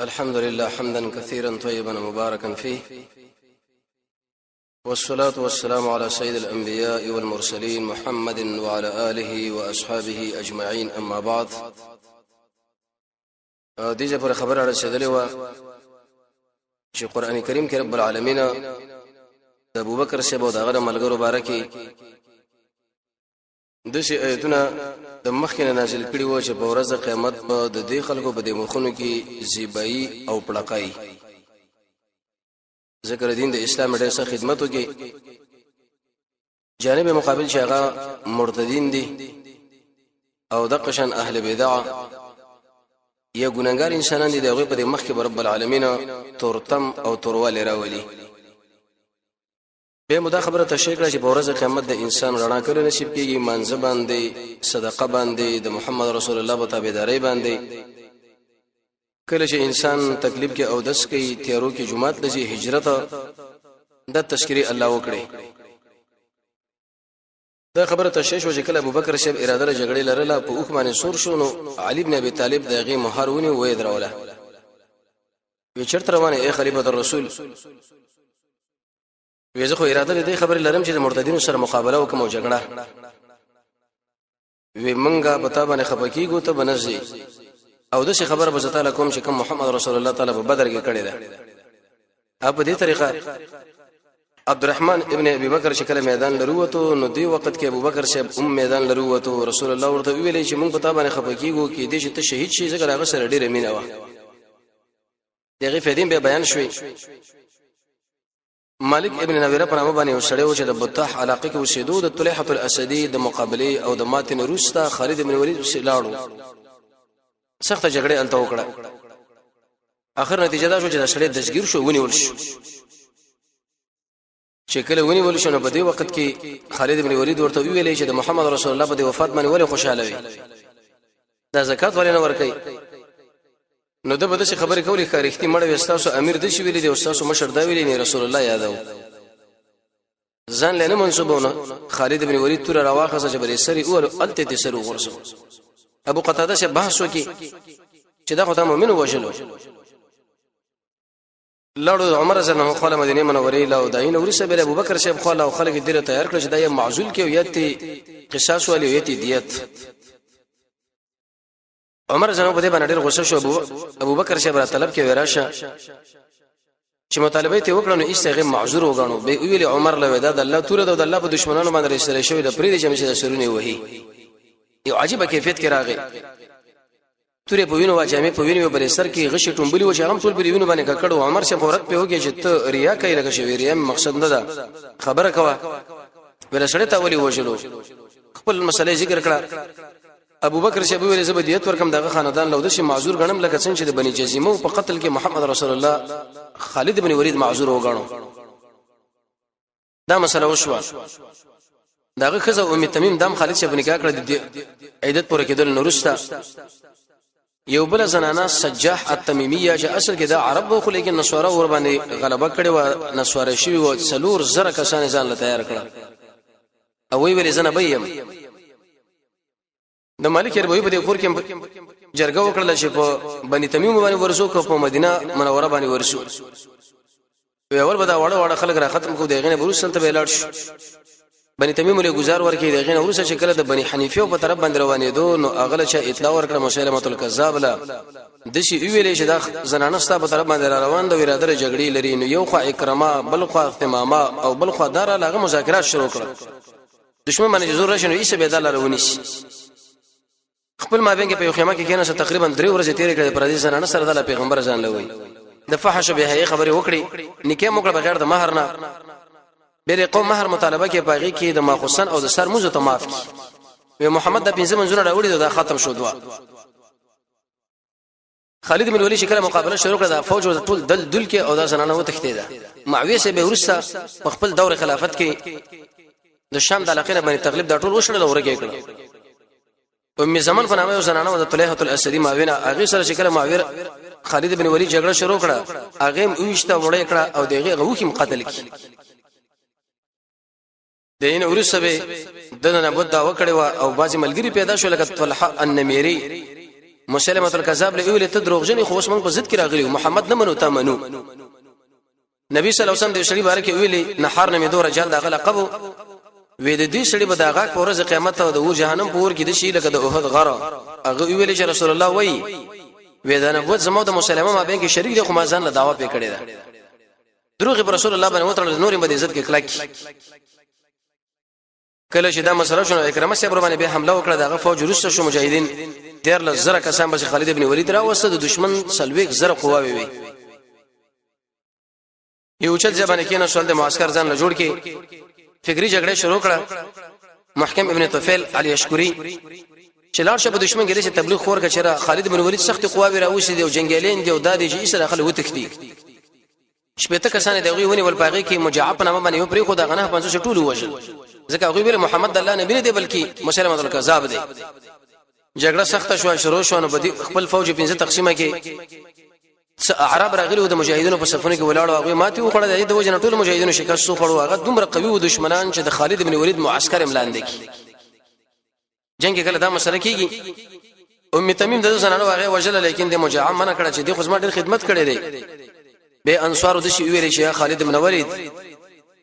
الحمد لله حمدا كثيرا طيبا مباركا فيه، والصلاة والسلام على سيد الأنبياء والمرسلين محمد وعلى آله وأصحابه أجمعين. أما بعد، دیجه پر خبر رسیدلې و چې قرآن کریم کې رب العالمین د ابوبکر صاحب او دغه ملګرو بارکه د شي آیتونه د مخکنه نازل کړي و چې په ورځ قیامت په د دې خلکو په د مخونو کې زیبایی او پړقای ذکر دین د اسلام ډېر ښه خدمت وکي، جانب مقابل چې هغه مرتدین دي او د قشن اهل بدع یا ګناګار انسانان دي، دغه په مخ کې رب العالمین تورتم او تورواله راولي. به مدا خبره تشریح کړه چې په ورځ قیامت د انسان رڼا کړي نصیب کیږي، منځ باندې صدقه باندې د محمد رسول الله په تابعداري باندې. کله چې انسان تکلیف کې او دس کوي، تیارو کې جمعات لږی هجرت د تشکری الله وکړي. دا خبره تشریح وجه کله ابوبکر صاحب اراده له جګړې لرله په اوخ باندې سور شو، نو علي ابن ابي طالب دغه مهارونی وې دروله وی چرته روانه اے خلیفۃ الرسول، وی زه خو اراده دې خبره لرم چې د مرتدینو سره مقابله وکم او جګړه، وی منګه پتا باندې خپکیږو ته بنځي او د څه خبره به تعالی کوم چې کوم محمد رسول الله تعالی په بدر کې کړی ده. په دې طریقه عبدالرحمن ابن ابي بکر شکل میدان لروته، نو دی وخت کې ابوبکر صاحب میدان لروته، رسول الله ورته ویلې چې مونږ پتا باندې خپکیږو کې دې چې ته شهید شې، ځکه هغه سره ډېر مینه و. دغه فیدین به بیان شوی. مالک ابن نویره په نامه باندې وسړیو چې د بطح علاقه کې اوسېدو، د طلحه الاسدی د مقابله او د ماتن روستا خالد ابن ولید وسلاړو سخت جګړه الته وکړه. اخر نتیجه دا شو چې د سړی دسګیر شو، ونیول شو. چې کله ونیول شو نو په دې وخت کې خالد ابن ولید ورته ویلې چې د محمد رسول الله په وفات باندې ولې خوشاله وي، دا زکات ولې نه ورکړي. نو د بده څه خبرې کولې خارښتي مړ وستاسو امیر د شي ویلې د استاسو مشر دا ویلې نه رسول الله یادو ځان له نه منسوبونه. خالد ابن ولید تر راواخه چې بری سری او الته دې سر ورسو. ابو قتاده سے بحث وکي چې دا خدای مؤمن وژلو. لړو عمر رضی الله عنه مدینه منوره له داین ورسه بل ابو بکر صاحب خو له خلک ډیره تیار کړ چې دا یې معزول کې ویته قصاص والی ویته دیت. عمر رضی الله عنه په دې باندې ډیر غوسه شو. ابو بکر صاحب را طلب کې وراشه چې مطالبه ته وکړو، نو ایستغه معذور وګڼو. به ویل عمر له ودا د الله تور د الله په دشمنانو باندې رسول شوی د پرې چې مشه سرونه وਹੀ. یو عجیب کیفیت کې راغی. تورې په وینو واجامې په وینو بلې سر کې غشي ټومبلي و چې هم ټول په وینو باندې ککړو. عمر شه فورت په وګي چې ته ریا کوي لکه شوی ریا مقصد نه ده، خبره کوا ول سره ته ولي وژلو. خپل مسلې ذکر کړه. ابو بکر شه ویل زبدیت ورکم دغه خاندان لو د شي معذور غنم لکه څنګه چې د بني جزیمه په قتل کې محمد رسول الله خالد بن ولید معذور وګڼو. دا مسله وشوه. داغه خزه ام تمیم دام خالد شه بنکاح کړ د عیدت پوره کېدل نورستا. یو بل زنانه سجاح التمیمیه چې اصل کې دا عرب خو لیکن نسوارا ور باندې غلبه کړي و، نسوارا شوی و سلور زره کسان ځان له تیار کړ. او وی ویل زنه بیم د مالک ربوی په دې کور کې جرګه وکړل چې په بنی تمیم باندې ورسو کو په مدینه منوره باندې ورسو. وی اول به دا وړه وړه خلک را ختم کو دغه نه بروسل ته ویلاړ شو. بنی تمیم له گزار ورکې دغه نه ورسره چې کله د بنی حنیفه په طرف باندې روانې دو، نو اغله چې اطلاع ورکړه مسلمه الکذاب لا د شي ویلې چې دا زنانه ستا په طرف باندې روان د اراده جګړې لري. نو یو خو اکرامه، بل خو اختمامه، او بل خو دار لاغه مذاکرات شروع کړ. دشمن باندې زور راشنو ایسه به دلاره ونیس. خپل مابین کې په خیمه کې کېنه تقریبا 3 ورځې تیرې کړې. پر دې زنانه سره د پیغمبر ځان لوي د فحش به هي خبره وکړي، نکاح موکړه بغیر د مہر نه. بیر قوم مہر مطالبه کې باغی کې د ماخصن او د سر موزه ته معاف کی. وی محمد د 15 منځونه راوړي دا ختم شو. دوا خالد بن ولید شکل مقابله شروع کړه. د فوج او ټول دل کې او د زنانه وتښتیدا. معاویه سه به ورسته په خپل دور خلافت کې د شام د علاقې باندې تغلیب دا ټول وشړل او ورګه کړه. ام زمان په نامه یو زنانه د طلحه الاسدی ماوینه هغه سره شکل معاویه خالد بن ولید جګړه شروع کړه. هغه وښته وړه کړه او دغه غوښم قتل کی. دین ورسه به دنه نبوت دا وکړي او بازي ملګری پیدا شو لکه طلحه النمیری مسلمه الکذاب له ویل ته دروغجن خو اوس موږ په ضد کې راغلی محمد نه منو ته منو نبی صلی الله علیه وسلم د شری بارکه ویلي نحار نه مې دوه رجال دغه لقب وې د دې سړي به دغه په ورځ قیامت او د ور جهنم په ور کې د شي لکه د احد غره هغه ویلي چې رسول الله وایي وې دا نبوت زمو د مسلمانانو ما بین کې شریک دي خو ما ځان له دعوا پې کړی دا دروغ پر رسول الله باندې وترل نور په عزت کې کلک کله چې دا مسله شنو اکرامه صاحب باندې به حمله وکړه دغه فوج روسه شو مجاهدین ډیر لزر کسان به خالد ابن ولید را وسته د دشمن سلويک زر قواوي وي یو چت ځبانه کې نه سول د معسكر ځان له جوړ کې فکری جګړه شروع کړه محکم ابن طفیل علی اشکری چې لار شه په دشمن کې د تبلیغ خور کچره خالد ابن ولید سخت قواوي راوسی دی او جنگیالین دی او د دې چې سره خلک وتکدي شپته کسان دغه ونی ول پاغي کې مجعب نامه باندې یو پرې خو دا غنه 500 ټولو وژل ځکه هغه ویل محمد الله نبی دی بلکې مسلمه الکذاب دی جګړه سخت شو شروع شو نو بدی خپل فوج 15 تقسیمه کې عرب راغلي د مجاهدینو په صفونه کې ولاړو هغه ماتي وخړه د وجنه ټول مجاهدینو شکست سو خړو هغه دومره قوي و دشمنان چې د خالد ابن ولید معسكر املان دي جنگ کې کله دا مسله کیږي ام تمیم د زنانو هغه وجل لیکن د مجاعم منه کړه چې د خدمت ډیر خدمت کړي دي به انصار د شي ویل شي خالد ابن ولید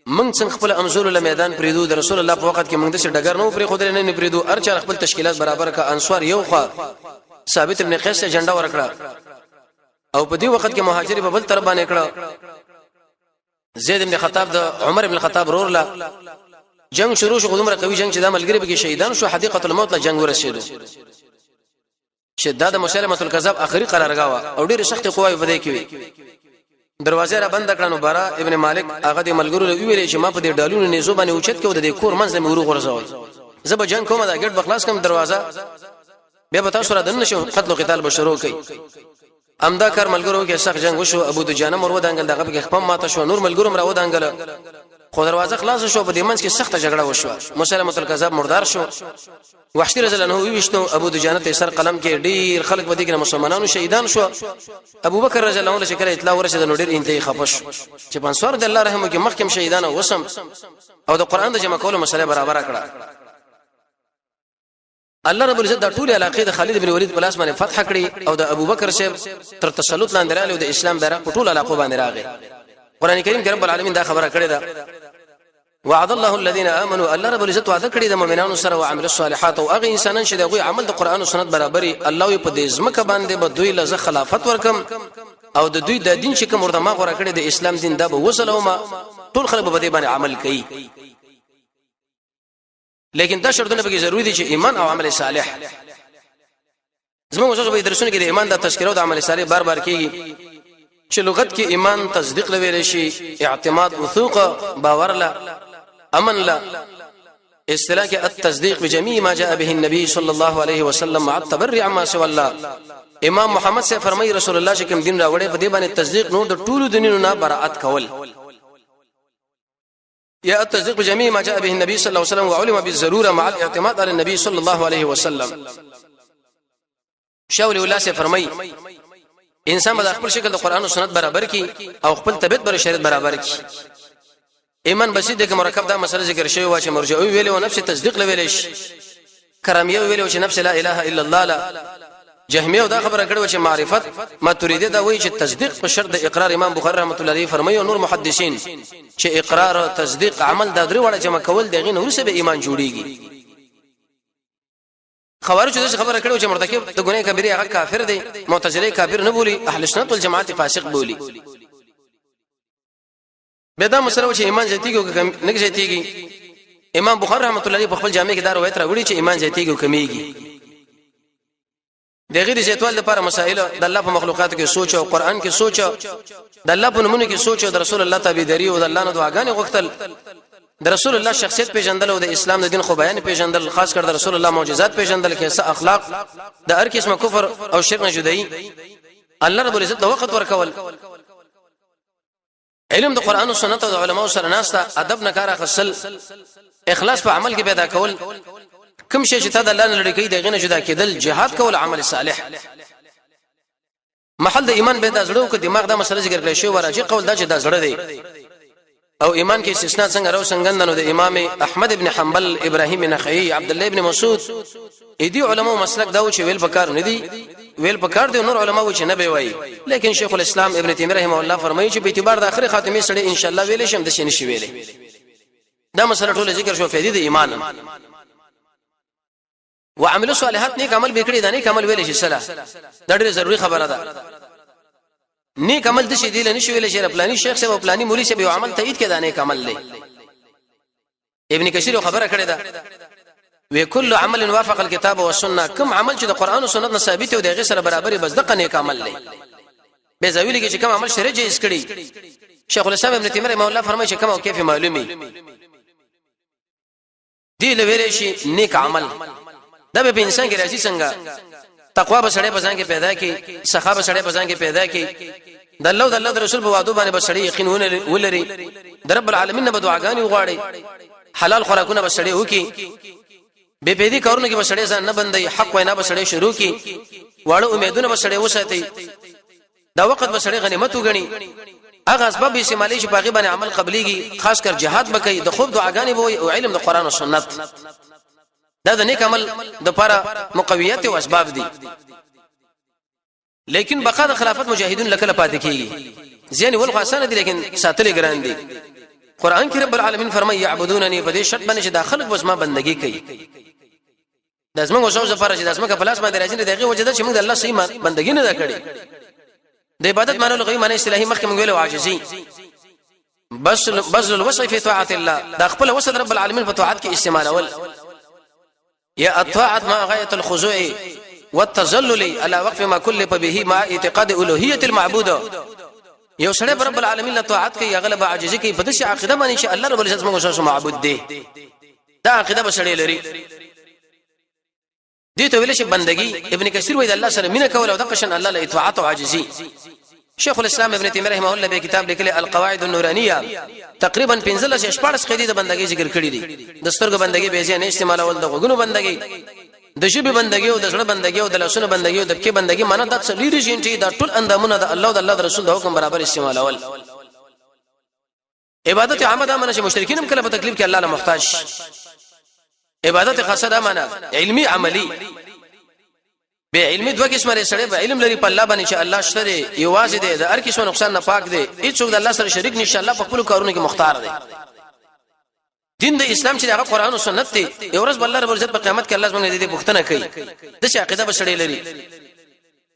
من څنګه خپل امزول له میدان پریدو د رسول الله په وخت کې موږ د ډګر نو پرې خود نه پریدو ارچا خپل تشکیلات برابر کا انصار یو خوا ثابت ابن قیس جنډا ورکړه او په دې وخت کې مهاجر په بل طرف باندې کړه زید ابن خطاب د عمر ابن خطاب رورلا جنگ شروع شو غومره قوي جنگ چې د ملګری به شهیدان شو حدیقه الموت له جنگ ورسېدو شداد مسلمه الکذاب اخري قرار غوا او ډېر سخت قوای په دې کې دروازه را بند کړه نو برا ابن مالک هغه د ملګرو ویلې چې ما په دې ډالونو نيزو باندې اوچت کې د کور منځ مې ورو غرزوي زب جنگ کومه دا ګټ بخلاص کوم دروازه به بتا سره دنه شو قتل او قتال بشرو کوي امدا کار ملګرو کې سخت جنگ وشو ابو دجانه مر ودانګل دغه په خپم ماته شو نور ملګرو مر ودانګل خو دروازه خلاص شو په دې منځ کې سخت جګړه وشو مسلمه الکذاب مردار شو وحشی رضی الله عنه ویشتو ابو دجانه ته سر قلم کې ډیر خلک ودی کې مسلمانانو شهیدان شو ابو بکر رضی الله عنه شکر اطلاع ورسېد نو ډیر انتهي خفش چې پنځور د الله رحم کې محکم شهیدان وسم او د قران د جمع کولو مسله برابر کړه الله رب العزت د ټول علاقې د خالد بن ولید په لاس باندې فتح کړي او د ابو بکر صاحب تر تسلط لاندې راغلی او د اسلام بیرغ په ټول علاقو باندې راغی قران کریم کې رب العالمین دا خبره کړې ده وعد الله الذين امنوا الله رب العزت وعده کړی د مؤمنانو سره او عمل الصالحات او هغه انسانان چې دغه عمل د قران او سنت برابرۍ الله په دې ځمکه باندې به دوی له خلافت ورکم او د دوی د دین چې کوم ورته ما غوړه کړی د اسلام دین دا به وسلوما ټول خلک به دې باندې عمل کوي لیکن دا شرطونه به ضروری دي چې ایمان او عمل صالح زموږ اوسه به درسونه کې د ایمان د تذکره او د عمل صالح بار بار کیږي چې لغت کې ایمان تصدیق لوي شي اعتماد وثوق باور لا امن لا اصطلاح کې التصديق بجميع ما جاء به النبي صلى الله عليه وسلم مع التبرع عما سوى الله امام محمد سے فرمایي رسول الله چې کوم دین راوړي په دې باندې تصدیق نور د ټولو دینونو نه براءت کول يا التصديق بجميع ما جاء به النبي صلى الله عليه وسلم وعلم بالضروره مع الاعتماد على النبي صلى الله عليه وسلم شاول الله سے فرمایي انسان به خپل شکل د قران او سنت برابر کی او خپل طبيعت بر شریعت برابر کی ایمان بسیط کې مرکب دا مسله ذکر شوی و چې مرجئه ویل او نفس تصدیق لویل شي کراميه ویل چې نفس لا اله الا الله لا جهميه دا خبره کړو چې معرفت ماتوریدی دا وایي چې تصدیق په شرط د اقرار امام بخاری رحمت الله علیه فرمایي او نور محدثین چې اقرار او تصدیق عمل د درې وړه جمع کول دغه نور سره به ایمان جوړیږي خوارج دې خبره کړو چې مرتکب د ګناه کبیره هغه کافر دی معتزله کافر نه بولی اهل سنت والجماعت فاسق بولی بدا مسله چې ایمان زیاتیږي او نه زیاتیږي امام بخاری رحمت الله علیه په خپل جامع کې دا روایت راوړي چې ایمان زیاتیږي او کمیږي د غیر زیاتوال لپاره مسائل د الله په مخلوقات کې سوچ او قران کې سوچ د الله په نمونه کې سوچ او د رسول الله تابعداري او د الله نه دعاګانې غوښتل د رسول الله شخصیت پیژندل او د اسلام د دین خو بیان پیژندل خاص کر د رسول الله معجزات پیژندل کې څه اخلاق د هر قسمه کفر او شرک نه جدایي الله رب العزت له وخت ورکول علم د قران او سنت او علماء سره ناسته ادب نه کار اخصل اخلاص په عمل کې پیدا کول کوم شي چې ته د الله نه لړۍ کوي دغه نه جدا کېدل جهاد کول عمل صالح محل د ایمان به د زړه او دماغ د مسله ذکر کړی شی وراجی قول دا چې د زړه دی او ایمان کې استثناء څنګه راو څنګه نو د امام احمد ابن حنبل ابراهيم نخعي عبد الله ابن مسعود اې دي علماء مسلک دا و چې ویل بکار نه دي ویل پکار دي نور علما و چې نه به وایي لیکن شیخ الاسلام ابن تیمیه رحمه الله فرمایي چې په اعتبار د اخر خاتمه سره ان شاء الله ویل شم د شي نشي ویلې دا مسله ټول ذکر شو فائدې د ایمان وعمل صالحات نیک عمل وکړي دا نیک عمل ویل شي صلاح دا ډېر ضروری خبره ده نیک عمل د شي دی نه شي ویل شي پلاني شیخ صاحب او پلاني مولوی صاحب یو عمل تایید کړي دا نیک عمل دی ابن کثیر خبره کړې ده وکل عمل وافق الكتاب والسنه کوم عمل چې د قران او سنت نه ثابت او د غیر سره برابر بس دغه نیک عمل دی به زویل کې چې کوم عمل شرع جایز کړي شیخ الاسلام ابن تیمیه رحمه الله فرمایي چې کوم او کیف معلومي دی لویل شي نیک عمل دا به انسان کې راځي څنګه تقوا به سړی بزان کې پیدا کی سخا به سړی بزان کې پیدا کی د الله د الله رسول په وعده باندې به سړی یقین ولري د رب العالمین نه دعاګانې وغواړي حلال خوراکونه به سړی وکي به پیدي کارونه کې به سړی ځان نه بندي حق وینا به سړی شروع کی واړه امیدونه به سړی وساتي دا وخت به سړی غنیمت وګڼي هغه اسباب استعمالي چې باغی باندې عمل قبليږي خاص کر jihad بکې د خوب دعاګانې به او علم د قران او سنت دا د نیک عمل د لپاره مقویات او اسباب دي لیکن بقا د خلافت مجاهدون لکه پاتې کیږي ځین ول خاصانه دي لیکن ساتل ګران دي قران کې رب العالمین فرمایي يعبدونني په دې شرط باندې چې داخله بس ما بندگی کوي د اسمه وسو زفر چې د اسمه په لاس باندې راځي دغه وجه چې موږ د الله صحیح بندگی نه کړې د عبادت معنی لغوي معنی اصطلاحي مخکې موږ ویلو عاجزي بس الوسع في طاعه الله دا خپل وسع رب العالمین په طاعت کې استعمال اول يا الطاعه مع غايه الخضوع والتذلل على وقف ما كلف به مع اعتقاد الوهيه المعبود یو سړی رب العالمین له طاعت کې غلبه عاجزي کوي په دې عقیده باندې چې الله رب العزت موږ سره معبود دی دا عقیده به سړی لري دې ته ویل شي بندگی ابن کثیر وایي الله سره مینه کول او د قشن الله له اطاعت او عاجزي شیخ الاسلام ابن تیمیه رحمه الله به کتاب لیکلی القواعد النورانیه تقریبا 15 14 قیدی د بندگی ذکر کړی دي د سترګو بندگی به ځای نه استعمالول د غوګونو بندگی د شی بندگی او د زړه بندگی او د لاسونو بندگی او د کې بندگی معنی د څلوري شینټي د ټول اندامونه د الله او د الله رسول د حکم برابر استعمالول عبادت عامه د منه مشرکین هم کله په تکلیف کې الله له محتاج عبادت خاصه د منه علمی عملی به علم دوه قسمه لري سره به علم لري په الله باندې چې الله شته یوازې دی د هر کیسو نقصان نه پاک دی هیڅ د الله سره شریک نشه الله په خپل کارونو کې مختار دی دین د اسلام چې هغه قران او سنت دی یو ورځ الله رب العزت په قیامت کې الله زموږ دې پوښتنه کوي د څه عقیده به سړی لري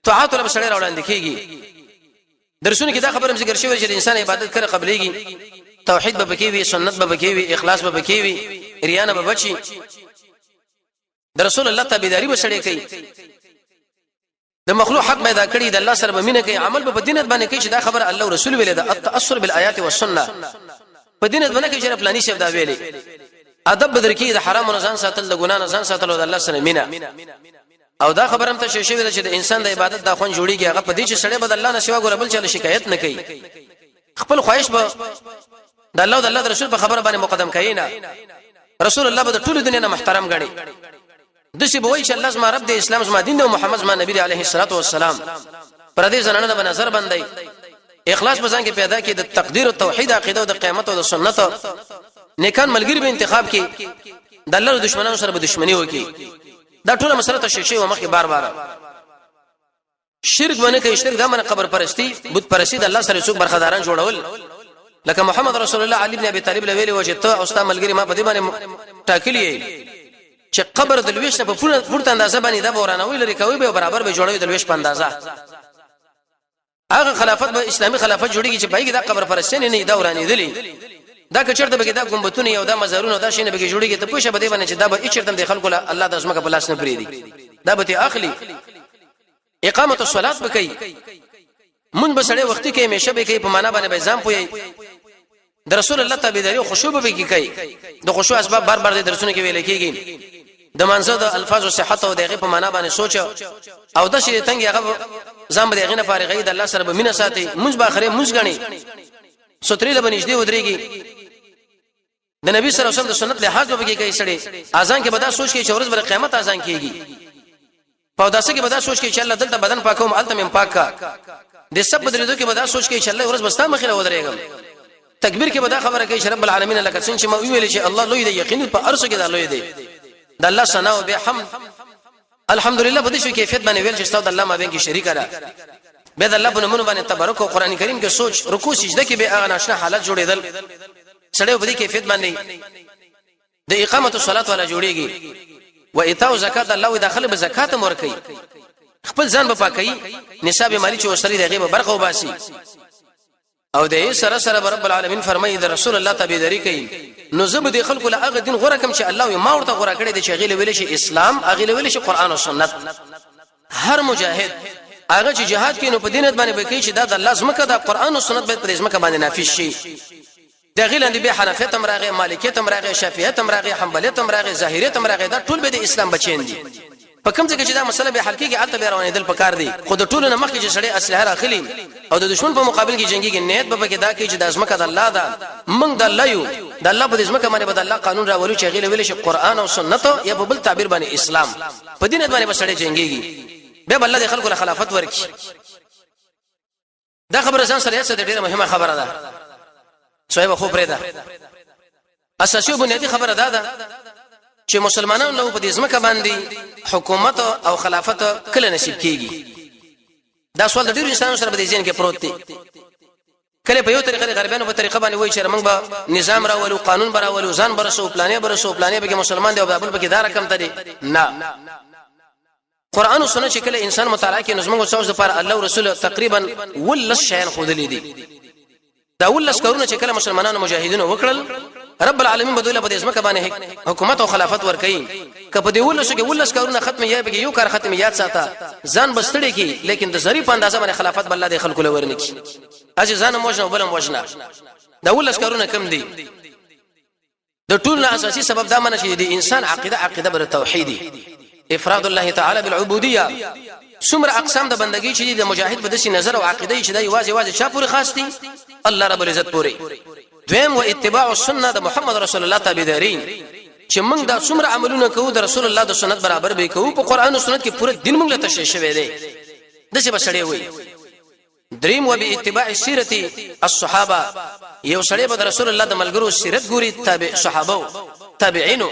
طاعت له سړی راوړاندې کیږي درسونه کې دا خبره هم ذکر شوی چې انسان عبادت کړي قبليږي توحید به بکیوي سنت به بکیوي اخلاص به بکیوي ریا نه به بچي د رسول الله تابعداري به سړی کوي د مخلوق حق پیدا کړی د الله سره به مینه کوي عمل به دینت باندې کوي چې دا خبره الله رسول ویل ده التاثر بالآیات والسنه په دینت باندې کوي چې فلاني شی دا ویلي ادب بدر کې د حرام او ځان ساتل د ګنا نه ځان ساتل او د الله سره مینه او دا خبره هم ته شې ویل چې د انسان د عبادت د خون جوړیږي هغه په دې چې سړی به د الله نه سوا ګور بل چا شکایت نه کوي خپل خواهش به د الله او د الله رسول په خبره باندې مقدم کوي نه رسول الله به د ټول دنیا نه محترم غړي دسی به وای چې الله زما رب د اسلام زما دین او محمد زما نبی علیه الصلاۃ والسلام پر دې زنانه به نظر باندې اخلاص بزان کې پیدا کې د تقدیر او توحید عقیده او د قیامت او د سنت نیکان ملګری به انتخاب کې د الله دشمنانو سره به دشمنی وکي دا ټول مسله ته شیشه و مخکې بار شرک باندې کې شرک دا من قبر پرستی بت پرستی د الله سره څوک برخداران جوړول لکه محمد رسول الله علی ابن ابي طالب ویلي و چې ته او استاد ملګری ما په دې باندې ټاکلی چې قبر د لويش په پورته اندازه باندې دا ورانوي لري کوي به برابر به جوړوي د لويش په اندازه هغه خلافت به اسلامي خلافت جوړیږي چې پایګه دا قبر پرستنه نه دا ورانې دي دا کچرته به دا ګمبتونه یو دا مزارونه دا شینه به جوړیږي ته پوښه به دی باندې چې دا به اچرتم د خلکو الله د اسمه په لاس نه پریدي دا به اخلي اقامت الصلاه بکې مونږ به سړی وختي کې همیشه به کې په معنا باندې به ځم پوي د رسول الله تابعداري او خشوع به کې کوي د خشوع اسباب بار بار د درسونه کې ویل کېږي د منځه د الفاظ او صحت او دغه په معنا باندې سوچ او د شي تنګ هغه ځم به دغه نه فارغې د الله سره به مینه ساتي مونږ به اخره مونږ غني ستري له بنځدي ودرېږي د نبی صلی الله علیه وسلم د سنت لحاظ به کې کوي سړی اذان کې به دا سوچ کې چې ورځ بر قیامت اذان کېږي په داسه کې به دا سوچ کې چې الله دلته بدن پاکوم الته مم پاکا د سب بدرېدو کې به دا سوچ کې چې الله ورځ بستا مخې له ودرېږم تکبیر کې به دا خبره کوي چې رب العالمین لکه څنګه چې ما ویل چې الله لوی دی یقین په ارسو کې دا لوی دی د الله ثنا او به حمد الحمدلله په دې شو کیفیت باندې ویل چې استاد الله ما بین کې شریک را به د الله په نومونو باندې تبرک او قران کریم کې سوچ رکوع سجده کې به هغه ناشنا حالت جوړېدل سړی په دې کیفیت باندې د اقامت الصلاه ولا جوړيږي و ایتاء زکات الله داخله به زکات مور کوي خپل ځان به پاکي نصاب مالی چې وسري دغه به برخه وباسي او د سره سره رب العالمین فرمایي د رسول الله تابعداري کوي نو زب د خلکو له هغه دین غوړه کوم چې الله یې ما ورته غوړه کړی د شغیل ویل شي اسلام هغه ویل شي قران او سنت هر مجاهد هغه چې جهاد کوي نو په دینت باندې به کوي چې دا د الله زمکه د قران او سنت به په زمکه باندې نافذ شي د غیلند به حنفیت هم راغی مالکیت هم راغی شافعیت هم راغی حنبلیت هم راغی ظاهریت هم راغی دا ټول به د اسلام بچین دي په کوم ځای کې چې دا مسله به حل کیږي البته به روانېدل پکار دي خو د ټولو نه مخکې چې سړی اسلحه راخلي او د دشمن په مقابل کې جنگي کې نیت به کې دا کوي چې د ازمکه د الله ده موږ د الله یو د الله په ازمکه باندې به د الله قانون راولو چې غیله ویل شي قران او سنت یا په بل تعبیر باندې اسلام په دینت باندې به سړی جنگيږي به الله د خلکو له خلافت ورکړي دا خبره ځان سره یې ډېره مهمه خبره ده صاحب خو پرې ده اساسي بنیادی خبره ده چې مسلمانانو له په دې ځمکه باندې حکومت او خلافت کله نصیب کیږي دا سوال د ډیرو انسانانو سره په دې ځین کې پروت دی کله په یو طریقه غربیانو په طریقه باندې وایي چې موږ به نظام راولو قانون براولو ځان برسو پلانې به مسلمان دی او بابل به کې دا رقم تري نه قران او سنت چې کله انسان مطالعه کوي نظم او سوچ د پر الله او رسول تقریبا ولس شیان خودلې دي دا ولس کارونه چې کله مسلمانانو مجاهدینو وکړل رب العالمین بدوله په دې ځمکه باندې حکومت او خلافت ورکړي کله دې ولسو کې ولس کارونه ختم یو کار ختم یاد ساته ځان بستړي کی لیکن د ظریف اندازه باندې خلافت بل الله دې خلکو لورني کی اځ ځان موجنه بلم وجنه دا ولس کارونه کم دي د ټول اساسي سبب دا منه چې د انسان عقیده بر توحیدی افراد الله تعالی بالعبودیه څومره اقسام د بندګۍ چې د مجاهد په دسي نظر او عقیده چې د یوازې چا پورې خاص دي الله رب العزت پورې دویم و اتباع السنه د محمد رسول الله تابعداري چې موږ دا څومره عملونه کوو د رسول الله د سنت برابر به کوو په قران او سنت کې پوره دین موږ له تشریح شوی دی دغه بسړې وي دریم و به اتباع سیرت الصحابه یو سړی به د رسول الله د ملګرو سیرت ګوري تابع صحابه تابعینو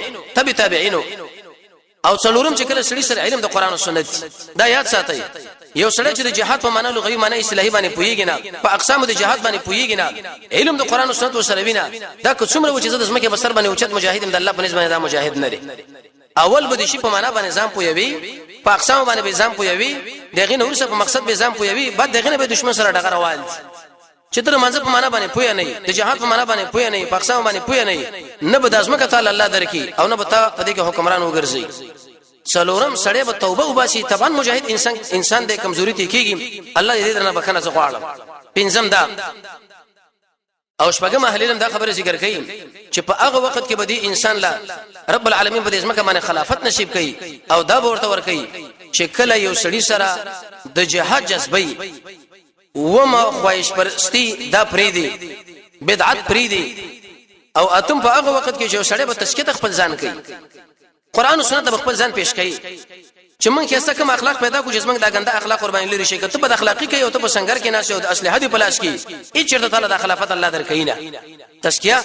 او څلورم چې کله سړي سره علم د قران او سنت دا یاد ساتي یو سړی چې د جهاد په معنا لغوي معنی اصطلاحي باندې پويږي نه په اقسام د جهاد باندې پويږي نه علم د قران او سنت وسره وینا دا کومره چې د زمکه بسر باندې اوچت مجاهد د الله په نسبت دا مجاهد نه لري اول به شي په معنا باندې ځان پويوي په اقسام باندې ځان پويوي دغه نور څه په مقصد به ځان پويوي بعد دغه به دشمن سره ډغره وال چې تر منځ په معنا باندې پوي نه د جهاد په معنا باندې پوي نه په اقسام باندې پوي نه به د ازمکه تعالی الله درکې او نه به تا په دې کې حکمران وګرځي څلورم سړی به توبه وباسي طبعا مجاهد انسان د کمزوري ته کیږي الله دې درنه بخنه زغواړم پنځم دا او شپږم اهلیلم دا خبره ذکر کړي چې په هغه وخت کې به دې انسان لا رب العالمین په دې ځمکه باندې خلافت نصیب کړي او دا به ورته ورکړي چې کله یو سړی سره د جهاد جذبې وما خواهش پرستی دا پریدي بدعت پریدي او اتم په هغه وخت کې چې سړی به تسکیه خپل ځان کوي قران او سنت د خپل ځان پیش کوي چې موږ کې څه کوم اخلاق پیدا کو چې موږ دا ګنده اخلاق قربان لري شي کته په اخلاقی کې او ته په څنګه کې ناشه او د اصلي هدي پلاس کې هیڅ چرته تعالی د خلافت الله درکې نه تسکیه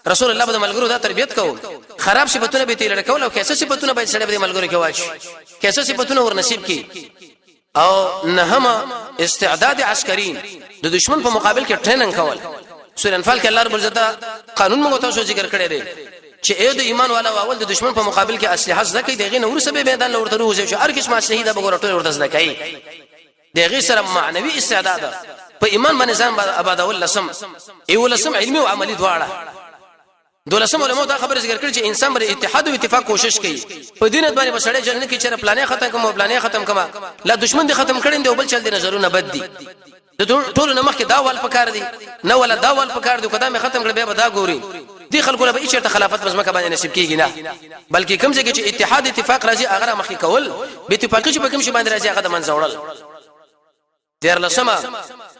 رسول الله د ملګرو دا تربيت کو خراب صفاتونه به تیر کول او کیسه صفاتونه به سره د ملګرو کې واش کیسه صفاتونه ور نصیب کی او نهمه استعداد عسکرین د دشمن په مقابل کې ټریننګ کول سورہ انفال کې الله رب العزت قانون موږ ته ذکر کړی دی چې اې د ایمان والا اول د دشمن په مقابل کې اسلحه زکه دغه نور سبب میدان لورته روزي چې هر کس شهیده بګورټو ورته زکای دغه سره معنوي استعداد په ایمان باندې ځان آباد ول لسم ایو لسم علمي او عملي دواړه دولسم علماء دا خبره ذکر کړي چې انسان بر اتحاد او اتفاق کوشش کوي په دینت باندې بسړې جنت کې چې پلانې ختم کوم پلانې ختم کما لا دشمن دې ختم کړي دی او بل چل دي نظرونه بد دي د ټول نه مخکې دا وال پکار دي نه ولا دا وال پکار دي کدا مې ختم کړ به دا ګوري دي خلکو له به چیرته خلافت بزمکه باندې نصیب کیږي نه بلکې کوم ځای کې چې اتحاد اتفاق راځي هغه مخکې کول به اتفاقی چې په کوم شي باندې راځي هغه د منځوړل دیر لسمه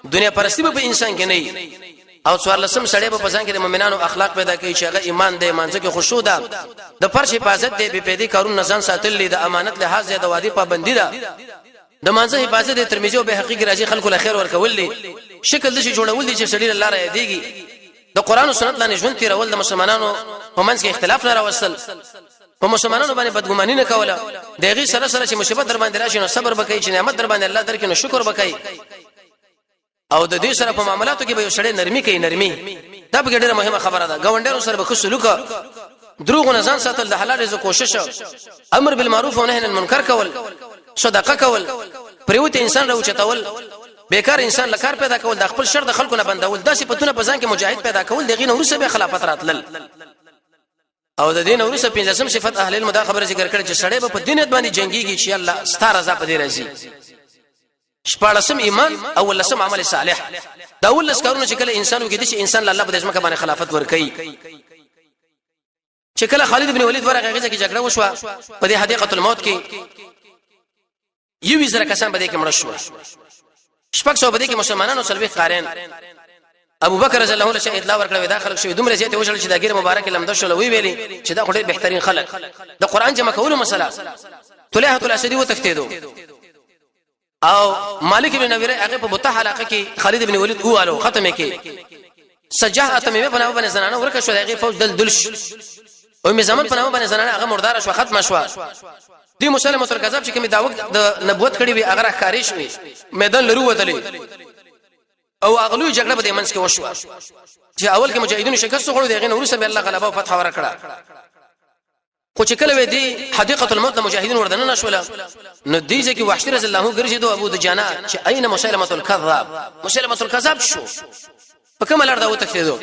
دنیا پرستی په انسان کې نه او څوار لسم سړی په ځان کې د مؤمنانو اخلاق پیدا کوي چې هغه ایمان دی مانځه کې خشوع ده د فرش حفاظت دی به پیدي کارون نزان ساتل دي د امانت لحاظ د وادي پابندي ده د مانځه حفاظت د ترمذی او به حقیقي راځي خلکو له خیر ورکول دي شکل د شي جوړول دي چې سړی الله را یادېږي د قران او سنت باندې ژوند تیرول د مسلمانانو په منځ کې اختلاف نه راوستل په مسلمانانو باندې بدګماني نه کوله دغه سره سره چې مصیبت در باندې راشي نو صبر وکړي چې نعمت در باندې الله درکې نو شکر وکړي او د دې سره په معاملاتو کې به یو سړی نرمي کوي نرمي دا به ډېره مهمه خبره ده ګاونډیانو سره به ښه سلوک دروغ نه ځان ساتل د حلال رزق کوشش امر بالمعروف او نهي عن المنکر کول صدقه کول پریوت انسان راوچتول بیکار انسان لکار پیدا کول د خپل شر د خلکو نه بندول د صفاتونه په ځان کې مجاهد پیدا کول دغه نور سره به خلافت راتلل او د دین اورسه 15 صفات اهل علم دا خبره ذکر کړي چې سړی په دینت باندې جنگيږي چې الله ستاره ز په دې راځي شپارسم ایمان او لسم عمل صالح دا ولس کارونه چې کله انسانو کې دي چې انسان الله په دې ځمکه باندې خلافت ور کوي چې کله خالد بن ولید ورغه غزه کې جګړه وشوه په دې حدیقه الموت کې یو وزره کسان به دې کې مړ شو شپږ سو به دې کې مسلمانانو سلوي قارین ابو بکر رضی الله عنه چې اطلاع ورکړه دا خلک شوی دومره زیاته وشل چې دا غیر مبارک لمده شول وی ویلي چې دا خوري بهترین خلک د قران جمع کولو مسله طلحه الاسدی وتختیدو او مالک بن نویره هغه په بوته حلقه کې خالد بن ولید اوالو ختمه کې سجاح اتمه په نامه باندې زنانه ورکه شو هغه فوج دلش او می زمان په نامه باندې زنانه هغه مردار شو ختم شو دی مسلمه تر کذاب چې کوم دا وخت د نبوت کړي وي هغه ښکاری شوی میدان لرو ودلې او اغلو جګړه په دې منځ کې وشو چې اول کې مجاهدینو شکست خوړو دغه نور سره الله غلبه او فتح ورکړه خو چې کله وې دي حدیقه الموت د مجاهدینو وردن نه شول نو دیږي کې وحشی رضی الله عنه ګرځیدو ابو دجانه چې اين مسلمه الكذاب مسلمه الكذاب شو په کوم لار دا وتښتیدو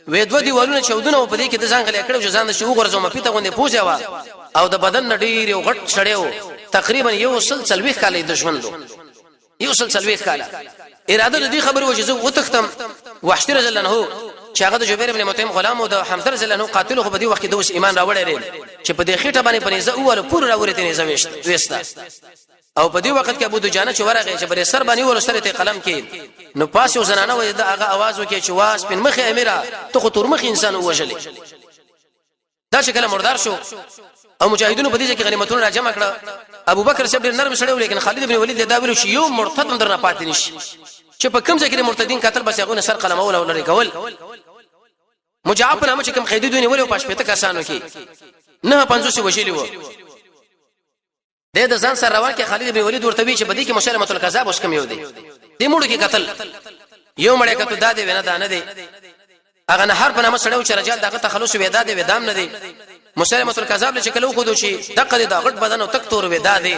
وې دوه دیوالونه چودونه په دې کې د ځان غلې کړو چې ځان د شو غرزو مپیته غوندې پوجا وا او د بدن نډیر یو غټ شړیو تقریبا یو سلسله کالې دښمن دو یو سلسله کاله اراده دې خبر و چې زه وتختم وحشی رضی الله عنه چې هغه د جبیر ابن مطعم غلام او د حمزه رضی الله عنه قاتل خو په دې وخت کې د اوس ایمان راوړل چې په دې خېټه باندې پنيزه اوله پور راوړې نه وستا او په دې وخت کې ابو دجانه چې ورغه چې بر سر باندې ول سره ته قلم کې نو پاسو زنانه و د هغه आवाज وکړي چې واس پن مخه امیره ته خو تور مخ انسان وژلې دا شکل مردار شو او مجاهدونو په دې کې غنیمتونه را جمع کړه ابو بکر صاحب نرم سره ولیکن خالد بن ولید دا ویلو چې یو مرتد هم درنه پاتې نشي چې په کوم ځای کې مرتدین قتل بس هغه سر قلم اول لري کول مجاهد نامه چې کوم قیدونه ولې په شپته کسانو کې نه 500 وشلی وو د ځان سره روان کې خالد بن ولید ورته وی چې بدی کې مسلمه الکذاب اوس کوم یو دی دې موږ کې قتل یو مړی کته داده ونه دانه دی هغه نه هر په نامه سره چې رجال دغه تخلص وېدا دی ودام نه دی مسلمه الکذاب چې کلو خو دوشي دغه د غټ بدن او تک تور وېدا دی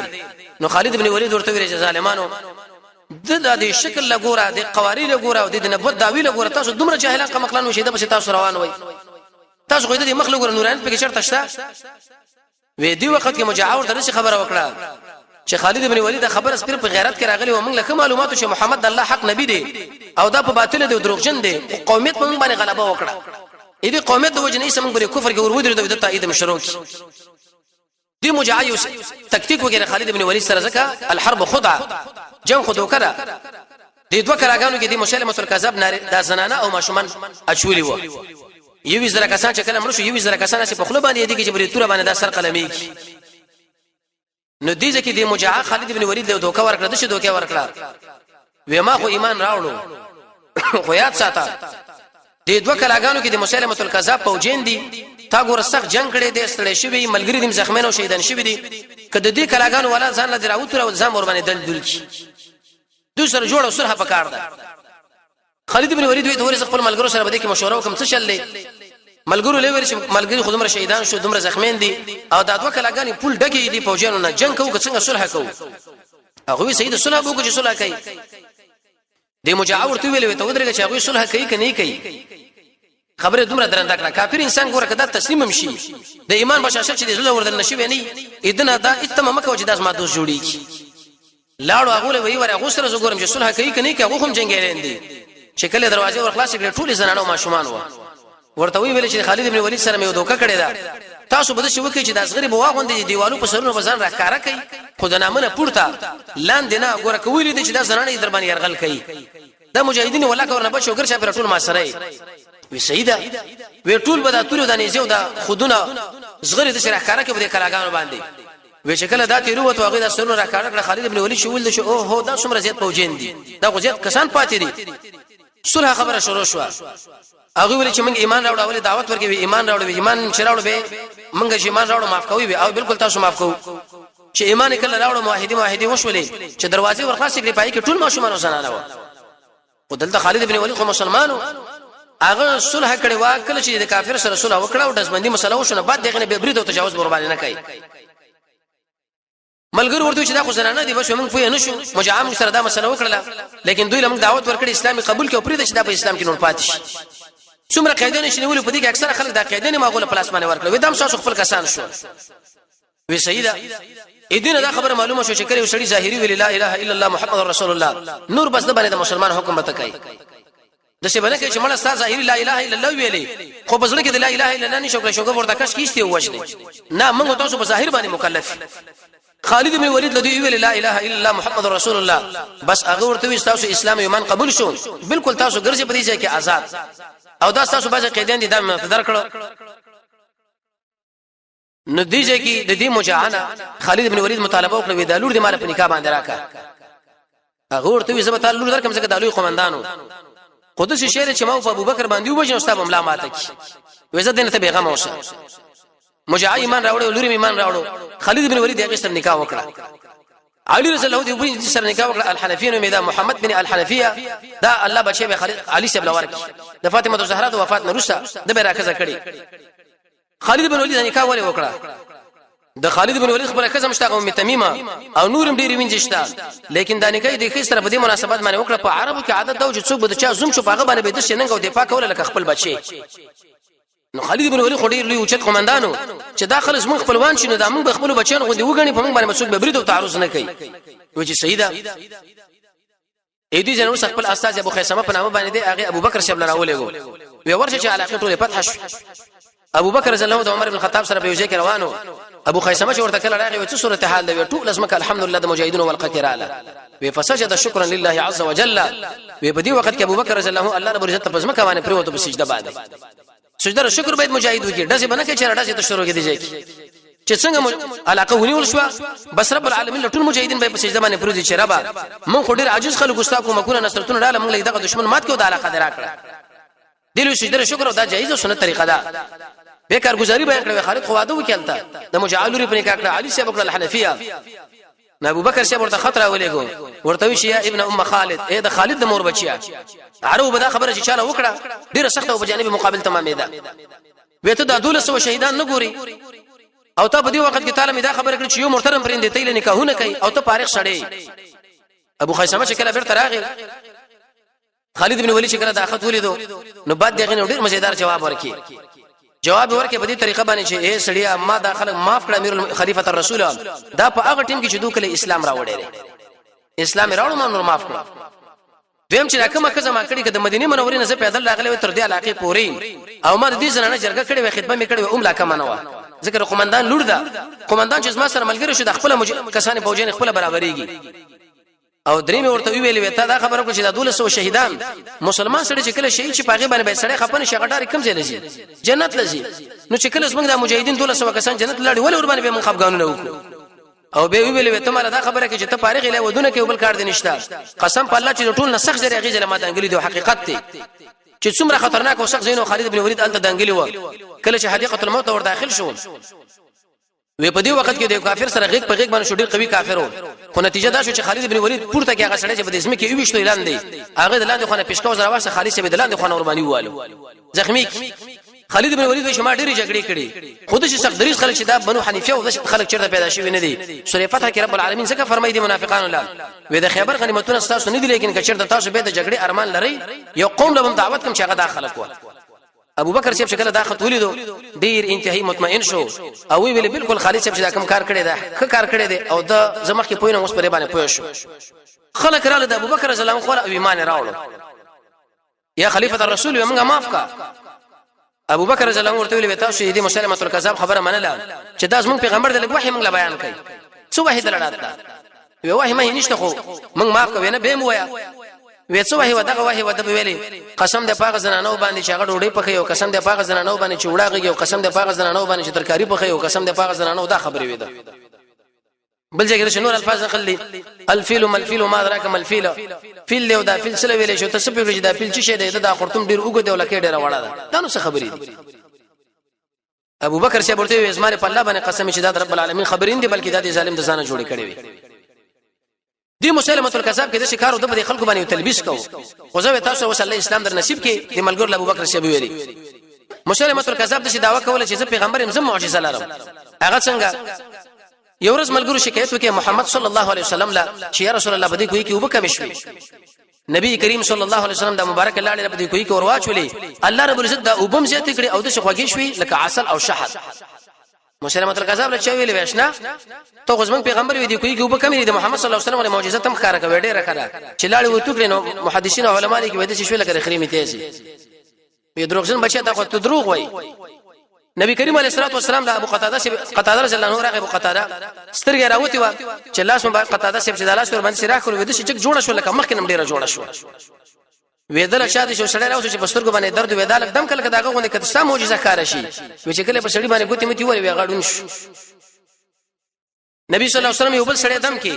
نو خالد بن ولید ورته وی چې ظالمانو د دې شکل لګورا د قوارې لګورا او د نبوت داوی لګورا تاسو دومره جاهلان قمقلان وشي د بس تاسو روان وای تاسو خو دې مخلوق نوران په کې شرط شته وې دی وخت کې مجاور درس خبره وکړه چې خالد بن ولید خبر اس په غیرت کې راغلی و موږ له معلوماتو چې محمد الله حق نبی دی او دا په باطل دی دروغجن دی قومیت په موږ باندې غلبه وکړه دې قومیت د وجنې سم پر کفر کې ورودره د تایید مشروع دی مجاهد تکتیک وغیرہ خالد بن ولید سره زکه الحرب خدعه جنگ خودو کړه دې دوه کراګانو کې د مسلمه الکذاب نار د زنانه او ماشومان اچولي وو یو زره کسان چې کله مړ شو یو زره کسان چې په خپل باندې دي چې بری تور باندې د سر قلمي نو دې ځکه د مجاهد خالد بن ولید له دوکه ورکړه د شه دوکه ورکړه و ما خو ایمان راوړو خو یاد ساته دې دوه کلاګانو کې د مسلمه الکذاب پوجین دي تا ګور سخت جنگ کړي دي ستړي شوی ملګری دیم زخمین او شهیدان شوی دي کله دې کلاګانو ولا ځان لدی راوتره او ځم ور باندې دل کی دوسر جوړ او سره پکار ده خالد بن ولید وی د ورس خپل ملګرو سره بده کې مشوره وکم څه چلې ملګرو لوي چې ملګری خودمره شهیدان شو دومره زخمین دي او د دوه کلاګانی پول ډګي دي فوجانو نه جنگ کوو څنګه صلح کوو هغه سید صلح وکړي چې صلح کوي د مجاور تو ویلې ته ودرېږي چې هغه صلح کوي کني کوي خبره دومره درنده کړه کافر انسان ګوره کده تسلیم هم شي د ایمان بشاشت چې د زړه وردن نشي ونی اذن دا اتمه مکه چې داس ما دوس جوړیږي لاړو هغه وی ور هغه سره زګورم چې صلح کوي کني کوي هغه هم جنگیرین دي شکل دروازه ور خلاص کړي ټول زنانو ماشومان و ورته وی ویل چې خالد بن ولید سره مې دوکه کړی دا تاسو بده شي وکړي چې داس غریب واغوندې دیوالو په سرونو بزن راکاره کوي خود نامنه پورته لاندې نه ګوره کوي دي چې دا زنانه در باندې يرغل کوي دا مجاهدین ولا کور نه بچو ګر شي پر ټول ما سره وی سیدا وی ټول بدا تورو د نيزو دا خودونه زغری د سره راکاره کوي د کلاګانو باندې وی شکل دا تیرو وته هغه د سرونو راکاره کړ خالد بن ولید شول د شو او هو دا څومره زیات پوجین دي دا غو زیات کسان پاتې دي صلح خبره شروع شو هغه ویل چې موږ ایمان راوړو ولې دعوت ورکوي ایمان راوړو ایمان چې راوړو به منګه چې ایمان راوړو معاف کوي او بالکل تاسو معاف کوو چې ایمان کله راوړو موحدي وشولې چې دروازې ورخاصې کړې پای کې ټول ماشومان وسنانه و او دلته خالد ابن ولید خو مسلمانو هغه صلح کړي وا کله چې د کافر سره صلح وکړه او دسبندي مسله وشونه بعد دغه به برید او تجاوز قرباني نه کوي ملګری ورته چې دا خو زنانه دي بس موږ پوه نه شو مجاهم سره دا مسله وکړه لیکن دوی لمږ دعوت ورکړي اسلامي قبول کړي او پرې چې دا په اسلام کې نور پاتې شي څومره قاعده نشي نیول په دې کې اکثر خلک دا قاعده نه ماغوله پلاس باندې ورکړي ودام تاسو خپل کسان شو وی سیدا اذن دا خبره معلومه شو چې کله وسړي ظاهري ویل لا اله الا الله محمد رسول الله نور بس د باندې مسلمان حکم مت کوي د څه باندې چې مړه استاد ظاهري لا اله الا الله ویلي خو په ځل کې د لا اله الا الله نشو کړی شوګه ورته کښ کیسته وښني نه موږ تاسو په ظاهر باندې مکلف خالد بن ولید لدی ویل لا اله الا الله محمد رسول الله بس هغه ورته تاسو اسلام ایمان قبول شو بالکل تاسو ګرځي په دې ځای کې آزاد او دا تاسو باندې قیدین دي دا مقدر کړو نتیجه کې د دې مجاهنه خالد بن ولید مطالبه وکړه د لور د مال په نکاح باندې راکا هغه ورته وی زبته لور درکم څنګه د لوی قومندانو قدس شهر چې ما په ابوبکر باندې وبجن استاد املا ماته کی وزه دینه ته پیغام اوسه مجاهد ایمان راوړو لور ایمان راوړو خالد بن ولید هغه سره نکاح وکړه علي رضی الله عنه سره نکاح وکړه الحنفیه نو محمد بن الحنفیه دا الله بچي به خالد علي سره لورک د فاطمه زهرا د وفات نه وروسته د به راکزه کړي خالد بن ولید نکاح ولې وکړه د خالد بن ولید خبره کزم شته ام تمیمه او نورم ډیر وینځشتا لیکن دا نکاح د خې سره په دې مناسبت باندې وکړه په عربو کې عادت دا چې څوک به چا زوم شو پاغه باندې به د شننګ او دفاع کوله لکه خپل بچي نو خالد بن ولید خډیر لوی اوچت قومندانو چې داخل زمون خپلوان شنو د موږ خپل بچیان غوندي وګڼي په موږ باندې مسعود به برید او تعرض نه کوي و چې سیدا اې دې جنو خپل استاد ابو خیسمه په نامه باندې هغه ابو بکر شبل راولېګو وی ورشه چې علاقه ټوله فتح شو ابو بکر رضی الله عنه عمر بن الخطاب سره په یوځای کې روانو ابو خیسمه چې ورته کله راغی و چې صورت حال دی ټول اسمک الحمدلله د مجاهدین والقتراله وی فسجد شکرا لله عز وجل وی په دې وخت کې ابو بکر رضی الله عنه الله رب عزت په ځمکه باندې پروت په سجده باندې سجده شکر باید مجاهد وکړي داسې باندې چې راځي ته شروع کې دی چې څنګه علاقه ونیول شو بس رب العالمین ټول مجاهدین به په سجده باندې پروت چې ربا مون خو ډیر عاجز خلک ګستا کوم کونه نصرتونه رااله مونږ له دغه دشمن مات کو د علاقه دراکړه دلو سجده شکر او دا جایز او سنت طریقه ده بیکار گزاري بیان کړو خالد خو واده وکړتا د مجاهد لري په نکاح کړه علي صاحب کړه الحنفیه ابو بکر صاحب ورته خطر ولېګو ورته وی شي ابن ام خالد اې د خالد د مور بچیا عربو بدا خبره چې چاله وکړه ډیره سخته او بجانب مقابل تمامه ده وته د 1200 شهیدان نه ګوري او ته په دې وخت کې تعالی دا خبره کړې چې یو محترم پرنده تیل نکاحونه کوي او ته فارغ شړې ابو خیسمه چې کله بیرته راغی خالد بن ولید چې کله داخت ولیدو نو بعد دغه ډیر مزیدار جواب ورکړي جواب ورکړي په دې طریقه باندې چې اے سړیا ما دا خلک معاف کړه امیر خلیفۃ الرسول دا په هغه ټیم کې چې دوی کله اسلام راوړل اسلام راوړل ما نور معاف کړه دیم چې راکمه کزه ما کړي کده مدینه منورې نه زه پیدل راغلی تر دې علاقې پوري او ما دې زنانه جرګه کړي و خدمت مې کړي لا کمنه و ذکر قومندان لور دا قومندان چې ما سره ملګری شو د خپل کسان فوجین خپل برابرېږي او درې مې ورته ویلې وتا دا خبره کو چې د 1200 شهیدان مسلمان سره چې کله شهید شي پاغه باندې سړی خپنه شغډاري کم ځای لسی جنت لسی نو چې کله څنګه د مجاهدین 1200 کسان جنت لړي ول ور باندې به من خفګانونه وکړو او به ویلې وته مال دا خبره کې چې ته فارغ له ودونه کې بل کار دي نشته قسم په الله چې ټول نسخ زری غیزه ماته انګلی دی حقیقت دی چې څومره خطرناک او سخت زینو خالد بن ولید الته دانګلی و کله چې حدیقه الموت ور داخل شو وې په دې وخت کې د کافر سره غیږ په غیږ باندې شو ډیر قوي کافر و خو نتیجه دا شو چې خالد بن ولید پورته کې هغه سړی چې په اسمه کې ویشتو اعلان دی هغه د لاندې خونه پښکاو زرا واسه خالد شه د لاندې خونه قرباني والو زخمی خالد بن ولید شما ډیره جګړې کړې خود چې سخت دریس خلک چې دا بنو حنیفه او خلک چرته پیدا شوی نه دي سورې فتح کې رب العالمین څنګه فرمایي دي منافقان الله وې د خیبر غنیمتونه تاسو نه دي لیکن کچرته تاسو به د جګړې ارمان لري یو قوم له دعوت کوم چې هغه داخله کو ابو بکر صاحب شکل دا خط ولیدو ډیر انتهایی مطمئن شو او ویل بالکل خالد صاحب چې دا کوم کار کړی دا ښه کار کړی دی او د زمخ کې پوینه اوس پرې باندې پوه شو خلک رااله د ابو بکر رضی الله عنه او ایمان راوړو یا خلیفۃ الرسول یې موږ معاف کا ابو بکر رضی الله عنه ورته ویل تاسو دې مسلمه الکذاب خبره منله چې دا زموږ پیغمبر د وحی موږ بیان کړي څو وحی دلړاته وی وحی مې نشته خو موږ معاف کوو نه به مو یا وېڅو وحی ودغه وحی ود ویلي قسم دې پاغه زنانو باندې چې هغه ډوډۍ پخې او قسم دې پاغه زنانو باندې چې وړاږي او قسم دې پاغه زنانو باندې چې ترکاری پخې او قسم دې پاغه زنانو دا خبرې وې ده بل ځای کې نور الفاظ نقل الفیل ملفیل ما دراک ملفیل فیل له دا فیل سره ویلې شو تاسو په دا فیل چې شه ده دا خرطوم ډیر وګ دی ولکه ډیر وړه ده دا نو څه خبرې دي ابو بکر شه ورته اسمانه په الله باندې قسم چې دا رب العالمین خبرین دي بلکې دا ظالم د ځانه جوړ کړي وي دی مسلمه الکذاب کې د شکارو د خلکو باندې تلبیس کو خو زه تاسو وصلی اسلام در نصیب کې د ملګر ابو بکر شه ویلي مسلمه الکذاب د دعوا کوله چې پیغمبر هم معجزه لرم هغه څنګه یو ورځ ملګرو شکایت وکړي محمد صلی الله علیه وسلم لا چې یا رسول الله بده کوي کې وبکه مشوي نبی کریم صلی الله علیه وسلم د مبارک الله علیه بده کوي کې ورواچولي الله رب العزت دا وبم زیات کړي او د شخواږي شوي لکه عسل او شحد مسلمه الکذاب له چا ویلې وښنا ته غوښمن پیغمبر وی دی کوي کې وبکه مې د محمد صلی الله علیه وسلم معجزه تم ښکارا کوي ډېر کړه چې لاړ وته کړي نو محدثین او علما دي کې وایي چې شوي لکه خریمه تیزي په دروغجن بچا ته خو دروغ وای نبی کریم علیه الصلاه والسلام د ابو قتاده رضی الله عنه راغی ابو قتاده سترګې راوتی و چې لاس مبارک قتاده سب چې دلاس ور باندې سراخ ور ودی چې جوړه شو لکه مخکې نم ډیره جوړه شو وېدل شاده شو سړی راوځي چې بسترګو باندې درد وېدل دم کله داغه غونډه کته سم معجزه کار شي چې کله په سړی باندې ګوتې متي وری غاډون شو نبی صلی الله علیه وسلم یو بل سړی دم کې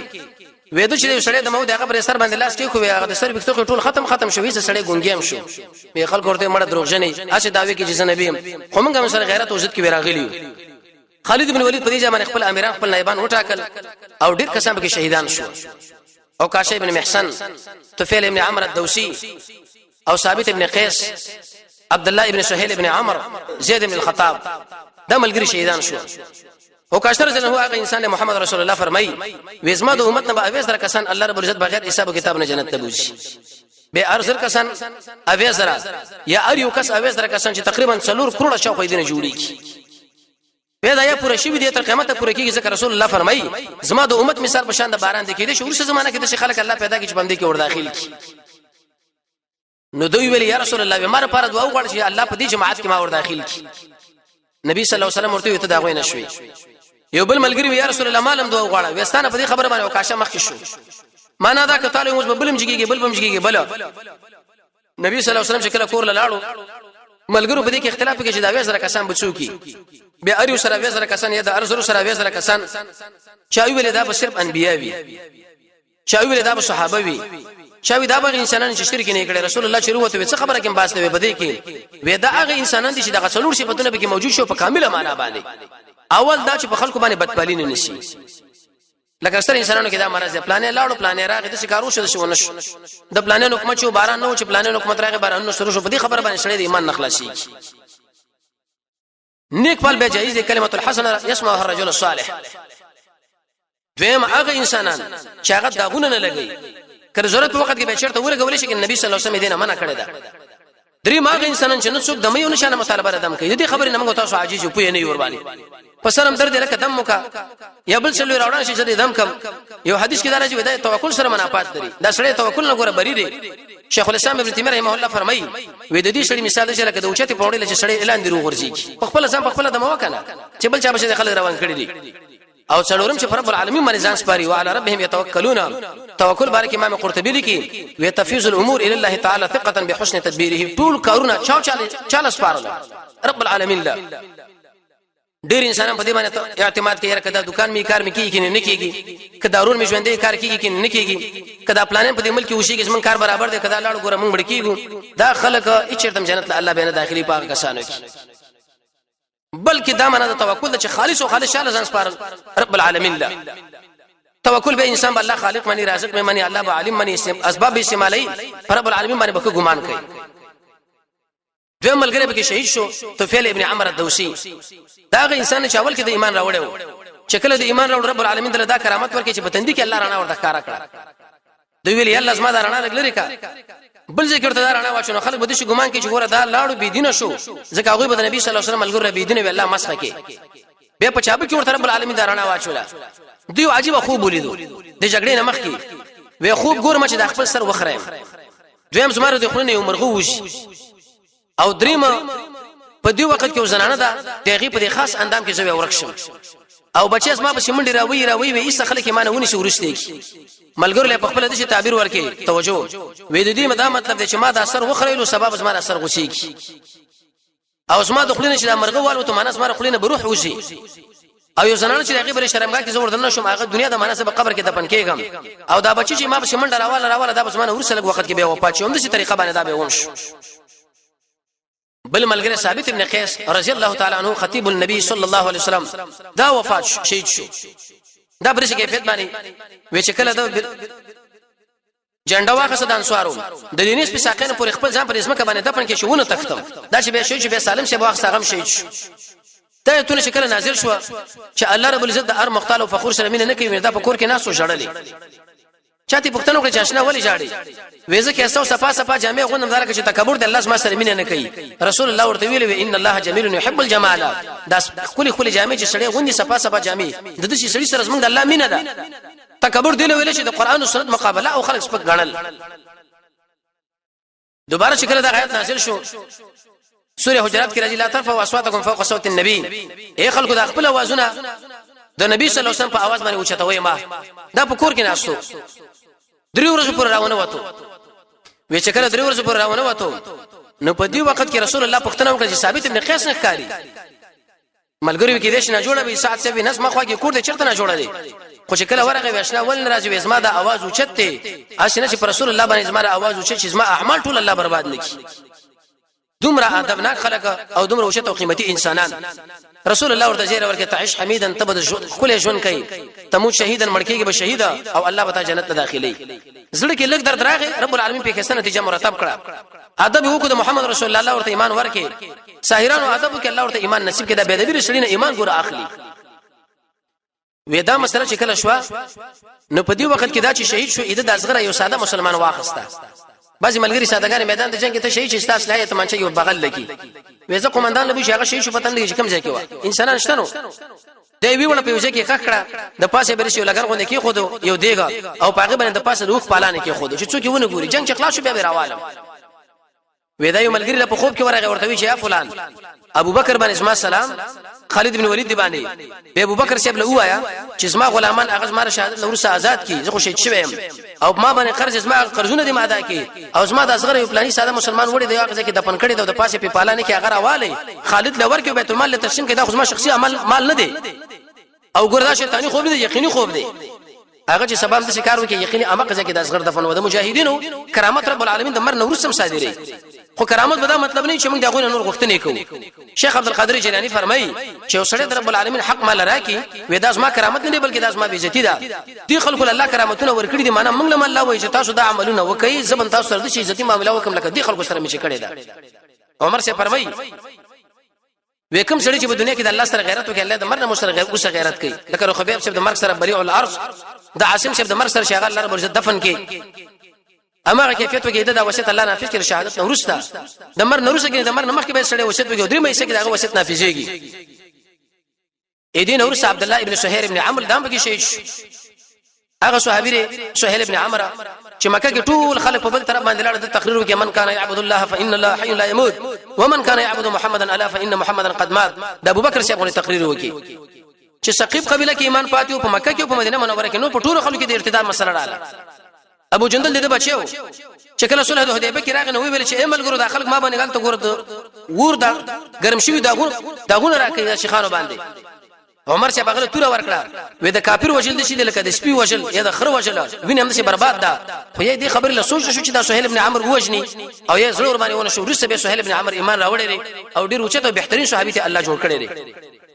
وېدو چې سړی د مو دغه پر سر باندې لاس کې خو هغه د سر بکتو ټول ختم شوې سړی ګونګیم شو به خلک ورته مړه دروغجنې اشه داوی کې چې نبی خو موږ هم سره غیرت او عزت کې وراغلی خالد بن ولید په دې ځمانه خپل امیران خپل نایبان وټاکل او ډېر کسان به شهیدان شو او کاشی بن محسن طفیل ابن عمرو الدوسی او ثابت ابن قیس عبد الله ابن سهيل ابن عمرو زید ابن الخطاب دا ملګری شهیدان شو او کاشتر ځنه هغه انسان محمد رسول الله فرمای وېزما د امت نه به اویس در کسان الله رب العزت بغیر حساب او کتاب نه جنت ته بوزي به ارزر کسان اویس را یا اریو کس اویس در کسان چې تقریبا 4 کروڑ شاو دینه جوړیږي به دا یا پوره شی دی تر قیامت پوره کیږي ځکه رسول الله فرمای زما د امت مثال په شان د باران دی کېده شو ورسره زمانہ کې د خلک الله پیدا کی چې باندې کې ور داخل کی نو دوی ویل یا رسول الله ماره پر دعا وغواړي چې الله په دې جماعت کې ما ور داخل کی نبی صلی الله علیه وسلم ورته ته دا غوې نشوي یو بل ملګری یا رسول الله مالم دعا وغواړه وستانه په دې خبره باندې وکاشه مخ شو معنا دا کته له موږ بلم جګيږي بلم جګيږي بل نبی صلی الله علیه وسلم شکل کور لاړو ملګرو په دې کې اختلاف کې چې دا وې سره کسان بچو کی به اریو سره وې سره کسان یا د ارزو سره وې سره کسان چا ویل دا به صرف انبیا وي چا ویل دا به صحابه وي چا وی دا به انسانان چې شرک نه کړي رسول الله شروع وته څه خبره کې باسته وي بده کې وې دا هغه انسانان دي چې دغه څلور صفاتونه به کې موجود شو په کامله معنا باندې اول دا چې په خلکو باندې بدپالي نه نشي لکه ستر انسانانو کې دا مرز پلانې لاړو پلانې راغې د شکارو شو شو د پلانې حکومت شو باران نو چې پلانې حکومت راغې باران نو شروع شو په دې خبره باندې شړې د ایمان نخلاصي نیک فال به جایز کلمه الحسنه يسمعها الرجل الصالح دویم هغه انسانان چې هغه داغونه نه لګي کله ضرورت وخت کې به چیرته ورغول شي چې نبی صلی الله علیه وسلم دینه منع کړی دا درې ماغه انسانان چې نو څوک د مې نشانه مطالبه ردم کوي دې خبره نه موږ تاسو عاجز پوی نه ور باندې پسرم درد لکه دم وکا یا بل څلور راوړل شي چې دم کم یو حدیث کې دا راځي ودای توکل سره منافات لري دا سړی توکل نه ګوره بری دی شیخ الاسلام ابن تیمیه رحمه الله فرمایي وې د دې سړي مثال دی چې لکه د اوچتي پوړې چې سړی اعلان دی روغورځي په خپل ځان په خپل دمو کنه چې بل چا به خلک روان کړی دي او څلورم چې رب العالمین باندې ځان سپاري او علی ربهم يتوکلون توکل بارک امام قرطبی لیکي وی تفیض الامور الى الله تعالی ثقه بحسن تدبیره ټول کارونه چاله سپارل رب العالمین لا ډیر انسانان په دې باندې اعتماد کوي کدا دکان می کار می کیږي نه کیږي کدا ضرور می ژوندې کار کیږي نه کیږي کدا پلان په دې ملک وشي کې زمون کار برابر دی کدا لاړ ګوره مونږ مړ کیږو دا خلک اچرتم جنت الله به نه داخلي پاک کسانو کې بلکې دا معنا د توکل چې خالص او خالص شاله ځان سپارل رب العالمین لا توکل به انسان الله خالق منی رازق منی الله به عالم منی اسباب استعمالي رب العالمین باندې به ګمان کوي دوی ملګری به کې شهید شو طفیل ابن عمرو الدوسی دا غي انسان چې اول کې د ایمان راوړیو چې کله د ایمان راوړ رب العالمین دله دا کرامت ورکړي چې بتندې کې الله رڼا ورته ښکارا کړ دوی ویل الله زما دا رڼا لګلري کا بل ذکر ته دا رڼا واچو خلک به دې شي ګمان کوي چې ګوره دا لاړو بي دینه شو ځکه هغه به د نبی صلی الله علیه وسلم ملګری بي دینه وی الله مسخه کې به په چابه کې ورته رب العالمین دا رڼا واچولا دوی عجیب خوب ولیدو د جګړې نه مخ کې وی خوب ګورم چې د خپل سر وخره دویم زماره د خلنو یو مرغو وش او دریم په دې وخت کې وزنانه ده دغه په خاص اندام کې زوی ورکشم او بچیس ما په شمنډي راوي وې ایسه خلک مانه ونی شو ورسته کی ملګرو له خپل د شي تعبیر ورکې توجه وې د دې مدا مطلب دی چې ما د اثر وخرېلو سبب زما اثر غوسی کی او زما د خلینو چې د مرغه والو ته مانس مر خلینو بروح وسی او یو زنانه چې هغه بر شرمګه کې زور دنه شم هغه دنیا د مناسب قبر کې دفن کېږم او دا بچی چې ما په شمنډ راواله دا بس مانه ورسره وخت کې به وپات شوم د شي طریقه باندې دا به ومش بل ملګری ثابت ابن قیس رضی الله تعالی عنہ خطیب النبي صلی الله علیه وسلم دا وفات شهید شو دا برش کیفیت باندې وچ کله دا جنډا واخصه د انصارو د دینیس په ساقین پر خپل ځان پر اسمه باندې دفن کې شوونه تختم دا چې به شهید به سالم شه واخصه غم شهید شو دا ته شکل نازل شو چې الله رب العزت د هر مختال او فخور سره مين نه کوي دا په کور کې ناسو جړلې چاته پښتنو کې جشن ولې جاړي وېزه کې اساس صفه جامع غوندم دالک چې تکبر د الله سما سره مين نه کوي رسول الله ورته ویل ان الله جميل يحب الجمال دا خولي جامع چې سړی غوندي صفه جامع د دې سړي سره زمونږ د الله مين ده تکبر دی ویل چې د قران او سنت مقابله او خلق سپک غنل دوباره شکل دا آیت نازل شو سوره حجرات کې راځي لا ترفعوا اصواتكم فوق صوت النبي اي خلکو د خپل اوازونه د نبی صلی الله علیه وسلم په आवाज باندې اوچتوي ما دا په کور کې ناشتو درې ورځې پر راونه وته وی چې کله درې ورځې پر راونه وته نو په دې وخت کې رسول الله پښتنه وکړه چې ثابت ابن قیس نه ښکاری ملګری کې دیش نه جوړه وي ساعت څه وي نس مخوا کې کور دې چرته نه جوړه دي خو چې کله ورغه وښنا ول ناراضي وې زما د आवाज اوچته اسنه چې پر رسول الله باندې زما आवाज اوچت چې زما اعمال ټول الله برباد نکړي دومره ادبناک خلق او دومره وشت او قیمتي انسانان رسول الله ورته زیره ورکه تعيش حمیدا تبد خل ژوند کوي تموت شهیدا مړکیږي به شهید او الله بتا جنت ته داخلي زړه کې لګ درد راغی رب العالمین په کیسه نتیجه مرتب کړه ادب وکړه د محمد رسول الله ورته ایمان ورکه ساحرانو ادب کې الله ورته ایمان نصیب کړه به دې رسولینه ایمان ګور اخلي ودا مسله چې کله شو نو په دې وخت کې دا چې شهید شو اېده د اصغر یو ساده مسلمان واخسته بعضی ملګری سادهګان میدان ته جنگ ته شهید چې استاس لای ته منچې یو بغل لګي وېزه قومندان لبي شهغه شهید شو پتن لګي چې کم ځای کې و انسانان شته نو دی ویونه په وجه کې خخړه د پاسه برسي لګر غونډه کې خود یو دیګا او پاغه باندې د پاسه روح پالانه کې خود چې څوک ونه ګوري جنگ چې خلاص شو بیا راوالم وېدا یو ملګری له په خوب کې ورغه ورته وی چې یا فلان ابو بکر باندې اسما سلام خالد بن ولید دی باندې به ابو بکر صاحب له وایا چې اسما غلامان اغاز مار شهادت نورسه آزاد کی زه خو شهید شوم او ما باندې قرض اسما قرضونه دي ما ادا کی او اسما د اصغر یو پلاني ساده مسلمان وړي دی هغه ځکه دفن کړي د پاسه په پالانه کې هغه راواله خالد لور کې بیت المال له تقسیم کې دا خو ما شخصي عمل مال نه دی او ګردا شیطانی خوب دی یقیني خوب دی هغه چې سبب د شکار وکي یقیني امه ځکه د اصغر دفن و د مجاهدینو کرامت رب العالمین د مر نورسم صادري خو کرامت به دا مطلب نه چې موږ دغه نور غوښتنه کوو شیخ عبد القادر جیلانی فرمایي چې وسړی رب العالمین حق مال راکي وې داس ما کرامت نه دی بلکې داس ما بیزتی ده دی خلکو الله کرامتونه ورکړي دي معنا موږ له الله وایي چې تاسو دا عملونه وکړي زبن تاسو سره د شي عزتي معاملې وکم لکه دی خلکو سره می چې کړي ده عمر سے فرمایي وکم سړی چې په دنیا کې د الله سره غیرت وکړي الله د مرنه مو سره غیرت کوي لکه خبيب صاحب د مرګ سره بریع الارض د عاصم صاحب د مرګ سره شغال الله رب دفن کې اما کیفیت وګیده دا وصیت الله نافذ کړي شهادت نورستا د مر نورسته کې د مر نمخ کې به سړی وصیت وګیو درې مې سکه دا وصیت نافذيږي اې دین اورس عبد الله ابن سهير ابن عمرو دام کې شهید هغه صحابي سهيل ابن عمرو چې مکه کې ټول خلک په بل طرف باندې لاړ د تقریر کې من کان يعبد الله فإن الله حي لا يموت ومن كان يعبد محمدا الا فإن محمدا قد مات د ابوبکر صاحب تقریر وکي چې ثقيف قبيله کې ایمان پاتیو په مکه کې او په مدینه منوره کې نو په ټول خلکو کې د ارتداد مسله رااله ابو جندل دې بچو چې کله صلح حدیبیه کې راغنه ویل چې ایمل ګورو داخل ما باندې غلط ور دا ګرم شوی داغونه راکې شيخانو باندې عمر چې بغل توره ورکړه وې د کافر وجل دي چې لکه د سپي وجل یا د خر وجل ویني هم دې برباد ده خو یې دې خبر له سوچ شو چې دا سهيل ابن عمرو وجني او یې زړور باندې ونه شو رسې به سهيل ابن عمرو ایمان راوړی او ډیر اوچته بهترین صحابي ته الله جوړ کړی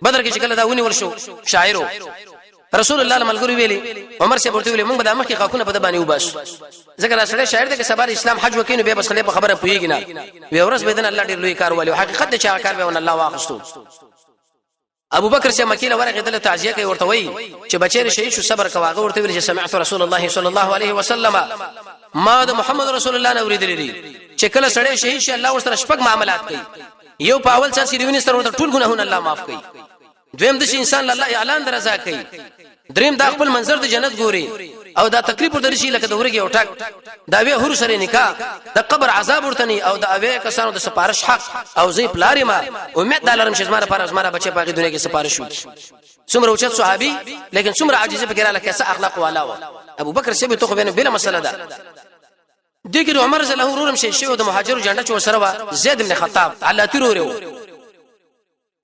بدر کې چې کله دا ونی ورشو شاعرو رسول الله ملګری ویلي عمر سے ورته ویلي موږ به د مخکې خاکونه په د باندې وباس ذکر سره شاعر د سبار اسلام حج وکینو به بس خلیفہ خبره پویږي نه وی ورس به دن الله ډیر لوی کار ولي حقیقت د چا کار به الله واخستو ابو بکر سے مکیله ورغه دله تعزیه کوي ورته وی چې بچی شهید شو صبر کواغه ورته ویل چې سمعت رسول الله صلی الله علیه وسلم ما د محمد رسول الله نه اوریدلې چې کله سړی شهید شي الله ورسره شپږ معاملات کوي یو په اول څه دیونه سره ورته ټول ګناهونه الله معاف کوي دویم د انسان الله اعلان درزا کوي دریم دا خپل منظر د جنت ګوري او دا تکلیف درشي لکه د ورګي او ټاک دا وی هر سره نکاح د قبر عذاب ورتني او د اوی کسانو د سپارش حق او زی پلاری ما امید دلارم چې زما لپاره زما بچي په دنیا کې سپارش وکړي څومره اوچت صحابي لیکن څومره عاجزه فکر لکه څه اخلاق والا و ابو بکر سیب ته خو بلا مسله ده دګر عمر زله ورورم شي شو د مهاجرو جنډه چور سره و زید بن خطاب الله تیرورو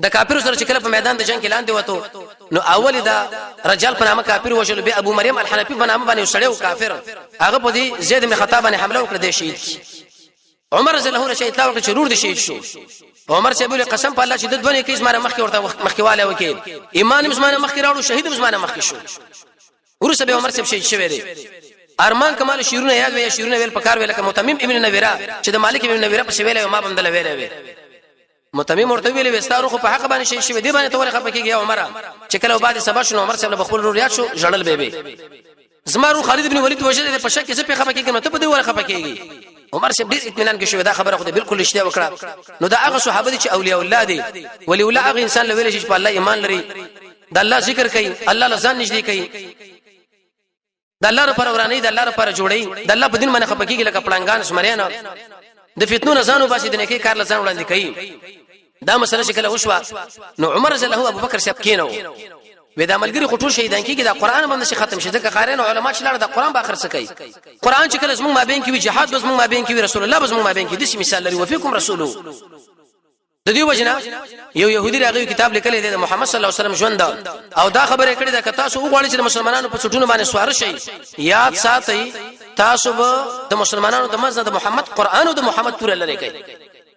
د کافر سره چې کله په میدان د جنگ کې لاندې وته نو اول دا رجال په نامه کافر وشل به ابو مریم الحنفي په نامه باندې وسړیو کافر هغه په دې زید بن خطاب باندې حمله وکړه د شهید عمر رضی الله عنه شهید لاوړ چې رور دي شهید شو عمر سے بوله قسم په الله چې د دونه کې اسمانه مخکې ورته مخکېواله وکي ایمان مسلمان مخکې راوړو شهید مسلمان مخکې شو ورسره به عمر سے شهید شوی دی ارمان کمال شیرونه یاد وی شیرونه ویل پکار ویل ک متمم ابن نویرا چې د مالک ابن نویرا په ویل ما بم دل ویل متمم ورته ویل وستارو خو په حق باندې شهید شوی دی باندې تور خپه کیږي عمر چې کله بعد سبا شنو عمر صاحب بخول رور یاد شو جړل به زمارو خالد ابن ولید وجه په شک کې څه په خپه کیږي نو ته په دې ور خپه کیږي عمر صاحب ډیر اطمینان کې شو دا خبره خو بالکل اشتیا وکړه نو دا هغه صحابه دي چې اولیاء الله دي ولی الله هغه انسان لویل شي په الله ایمان لري د الله ذکر کوي الله لزان نږدې کوي د الله لپاره ورانه د الله لپاره جوړي د الله په دین باندې خپکیږي لکه پړنګان سمریانا د فتنو نزانو باسي د نیکی کار لزان وړاندې کوي دا مسله شکل وشوا نو عمر رضی الله ابو بکر صاحب کینو ودا ملګری خټول شهیدان کیږي د قران باندې شي ختم شي ځکه قارین علما چې لاره د قران به اخر سکی قران چې کله زموږ مابین کې وی جهاد به زموږ مابین کې وی رسول الله به زموږ مابین کې د شي مثال لري وفيكم رسوله د دې وجنه یو يهودي راغی کتاب لیکلی دی محمد صلی الله علیه وسلم ژوند او دا خبره کړې ده که تاسو وګورئ چې مسلمانانو په چټونو باندې سوار شي یاد ساتئ تاسو به د مسلمانانو د مزه د محمد قران او د محمد پورې لری کوي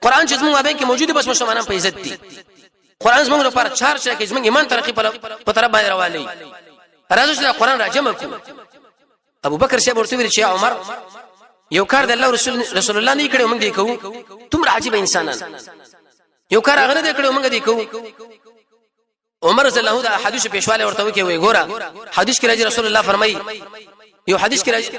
قران چې زموږ مابین کې موجود بس مسلمانان په عزت دي قران زموږ لپاره چار شي کې زموږ ایمان ترقی په طرف باندې رواني راځو چې قران راجمه کو ابو بکر صاحب ورته ویل چې عمر یو کار د الله رسول الله نه کړو موږ دی کوو تم عجیب انسانان یو کار هغه نه کړو موږ دی کوو عمر رضی الله عنه حدیث پیشواله ورته وکي وي ګوره حدیث کې راځي رسول الله فرمایي یو حدیث کې راځي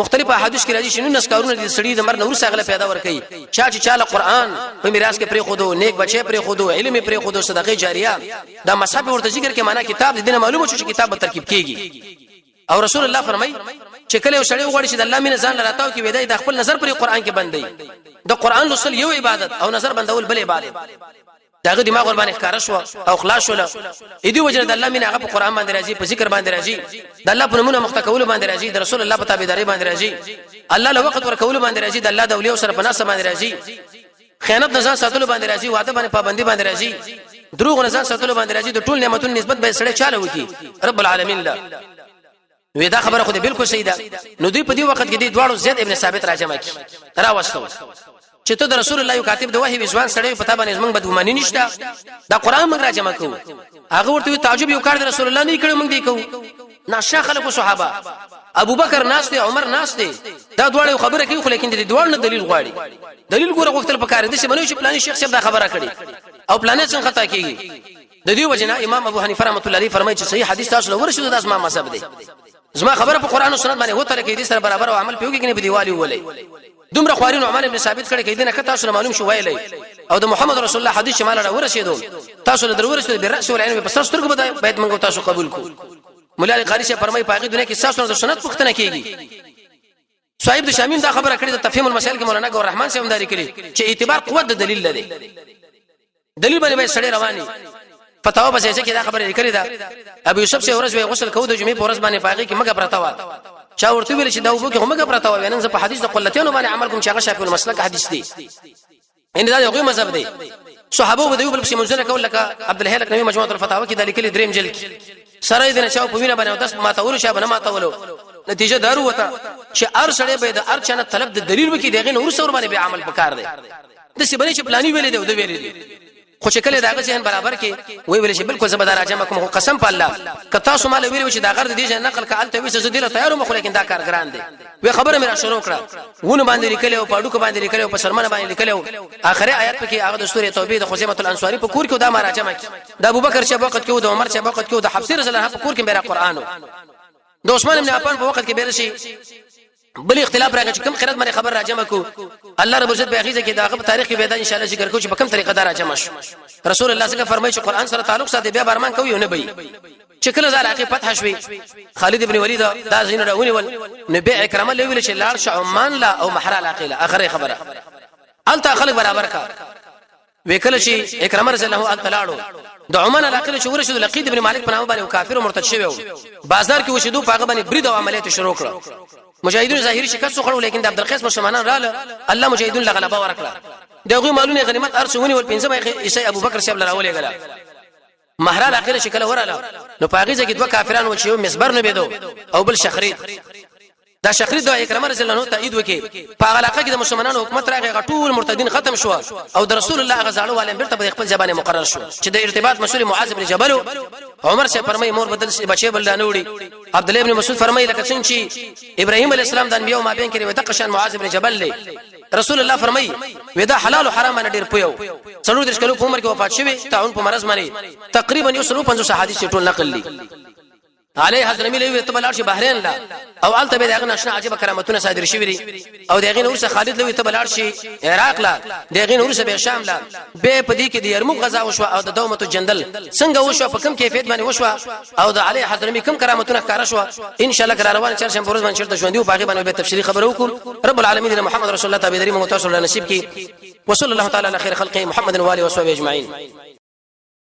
مختلف احادیث کې راځي شنو نسکارونه د سړي د مرګ نور ساغله پیدا ور کوي چې چاله قران په میراث کې پرې خودو نیک بچي پرې خودو علم پرې خودو صدقه جاریه دا مصحف ورته ذکر کې معنا کتاب د دین معلومه شو چې کتاب به ترکیب کیږي او رسول الله فرمایي چې کله یو سړی وغواړي چې د الله مینه ځان لراتاو کې وېدای د خپل نظر پرې قران کې بندي د قران لوستل یو عبادت او نظر بندول بل عبادت داغه دماغ ور باندې ښکارا شو او خلاص شول اې دی وجه د الله مینه هغه په قران باندې راځي په ذکر باندې راځي د الله په نمونه مختکول باندې راځي د رسول الله په تابعداري باندې راځي الله له وخت ور کول باندې راځي د الله د اولیاء سره په ناس باندې راځي خیانت نزان ساتلو باندې راځي وعده باندې پابندي باندې راځي دروغ نزان ساتلو باندې راځي د ټول نعمتونو نسبت به سره چاله وکي رب العالمین لا ودا خبره خو دې بالکل صحیح ده نو دوی په دې وخت کې دې دواړو زید ابن ثابت راجمه کی را وستو چې ته د رسول الله یو کاتب د وحی وزوان سره په تابانه زمنګ بدګماني نشته دا قران موږ راجمه کوو هغه ورته تعجب یو کار د رسول الله نه کړو موږ دی کوو ناشه خلکو صحابه ابو بکر ناس دي عمر ناس دي دا دواړو خبره کوي خو لیکن دې دواړو نه دلیل غواړي دلیل ګوره وختل پکاره دي چې منو چې پلاني شیخ صاحب دا خبره کړي او پلانې څنګه خطا کیږي د دې وجنه امام ابو حنیفه رحمۃ اللہ علیہ فرمایي چې صحیح حدیث تاسو له ورشد د اسماء مذهب دی زما خبره په قران او سنت باندې هوته کې دې سره برابر او عمل پیوږي کنه په دیوالي ولې دومره خواري نعمان ابن ثابت کړي کیدنه که تاسو معلوم شو ویلې او د محمد رسول الله حدیث شمال را ورسېدو تاسو له درورسته بالراس والعين په سر سترګو باید موږ تاسو قبول کو مولا علی قاری شه فرمای پاګه دنیا کې تاسو د سنت پختنه کیږي صاحب د شامیم دا خبره کړې د تفهیم المسائل کې مولانا ګور رحمان سے همداري کړي چې اعتبار قوت د دلیل لري دلیل باندې سړی رواني فتاوا بس چې دا خبره کړې ده ابو یوسف سے ورځ وی غسل کو د جمعې په ورځ باندې پاګه کې مګه پرتا و چا ورته ویل چې دا وبو کې همګه پرتا و نن زه په حدیث د قلتین باندې عمل کوم چې هغه شافعي المسلک حدیث دی ان دا یو مذهب دی صحابه ودیو بل شي منځنه کول لك عبد الهلك نبی مجموعه الفتاوا کې د لیکلي دریم جلد سره دې نه چاو په وینه باندې 10 ماته ور شابه نه ماته ولو نتیجه دارو وته چې ار سړی به د ار چنه طلب د دلیل وکي دغه نور سور باندې به عمل وکړ دی د سی باندې چې پلاني ویلې دی او د ویلې دی خو شکل داغه ځین برابر کې وی ویل شي بالکل زبردار راځم کوم قسم په الله کتا سو مال ویل چې دا غرض دی چې نقل کال ته وسه زديله تیار مخ لیکن دا کار ګران دی وی خبره مې را شروع کړه ونه باندې لیکلو او پاډو کو باندې لیکلو په شرمنه باندې لیکلو اخره آیات کې هغه د سورې توبې د خزیمه الانصاری په کور کې دا ما راځم د ابوبکر شه وخت کې او د عمر شه وخت کې او د حفصه رضی الله عنها په کور کې میرا قران د عثمان ابن عفان په وخت کې بیره شي بل اختلاف راغی چې کوم خیرت باندې خبر راځم کو الله رب عزت به اخیزه کې دا په تاریخ کې به دا ان شاء الله ذکر کو چې په کوم طریقه دا راځم رسول الله څنګه فرمایي چې قران سره تعلق ساتي بیا برمان کوي نه بي چې کله زار عقیب فتح شوي خالد ابن ولید دا زین راونی ول نبی اکرام له ویل چې لار شعمان لا او محرا العقيله اخره خبره انت خلق برابر کا وکله چې اکرام رسول الله انت لاړو د عمان العقيله چې ورشد لقید ابن مالک په نامه باندې کافر او مرتد شوی بازار کې وشدو پاغه باندې برید او عملیات شروع کړه مجاهدین ظاهري شکست خورو لیکن د عبد القیس مسلمانان رااله الله مجاهدین لغلبه ورکړه دغه مالونه غنیمت ارسونی ول پنځه عیسی ابو بکر شیب لراولې غلا مهرا الاخره شکل وراله نو پاغیزه کې دوه کافرانو چې یو مسبر نه بيدو او بل شخرید دا شخری د اکرام رضی الله عنه تایید وکي په علاقه کې د مسلمانانو حکومت راغی غټول مرتدین ختم شو او د رسول الله غزالو عالم بیرته په خپل ځبانه مقرر شو چې د ارتباط مسؤل معاذ بن جبل عمر سے فرمای مور بدل شي بچي بل دانوړي عبد الله ابن مسعود فرمای لکه څنګه چې ابراهيم عليه السلام د انبيو ما بین کې وته قشان معاذ بن جبل له رسول الله فرمای ودا حلال او حرام نه ډیر پيو څلور د کلو په عمر کې وفات شوی تعاون په مرز باندې تقریبا 150 حدیث ټول نقل لي علي حضرمي له تبلار شي بحرين لا او الته به دغه نشنا عجيبه کرامتونه صادر شوی دي او دغه نور څخه خالد له تبلار شي عراق لا دغه نور څخه به شام لا به پدې کې د يرموک غزا وشو او د دومت الجندل څنګه وشو په کوم کیفیت باندې وشو او د علي حضرمي کوم کرامتونه ښکارا شو ان شاء الله روان چرشم پروز باندې چرته ژوندۍ او باغی باندې به تفصیلی خبرو کوم رب العالمین محمد رسول الله تعالی دریم متواصل نصیب کی وصلی الله تعالی علی خیر خلقه محمد و علیه و صحبه اجمعین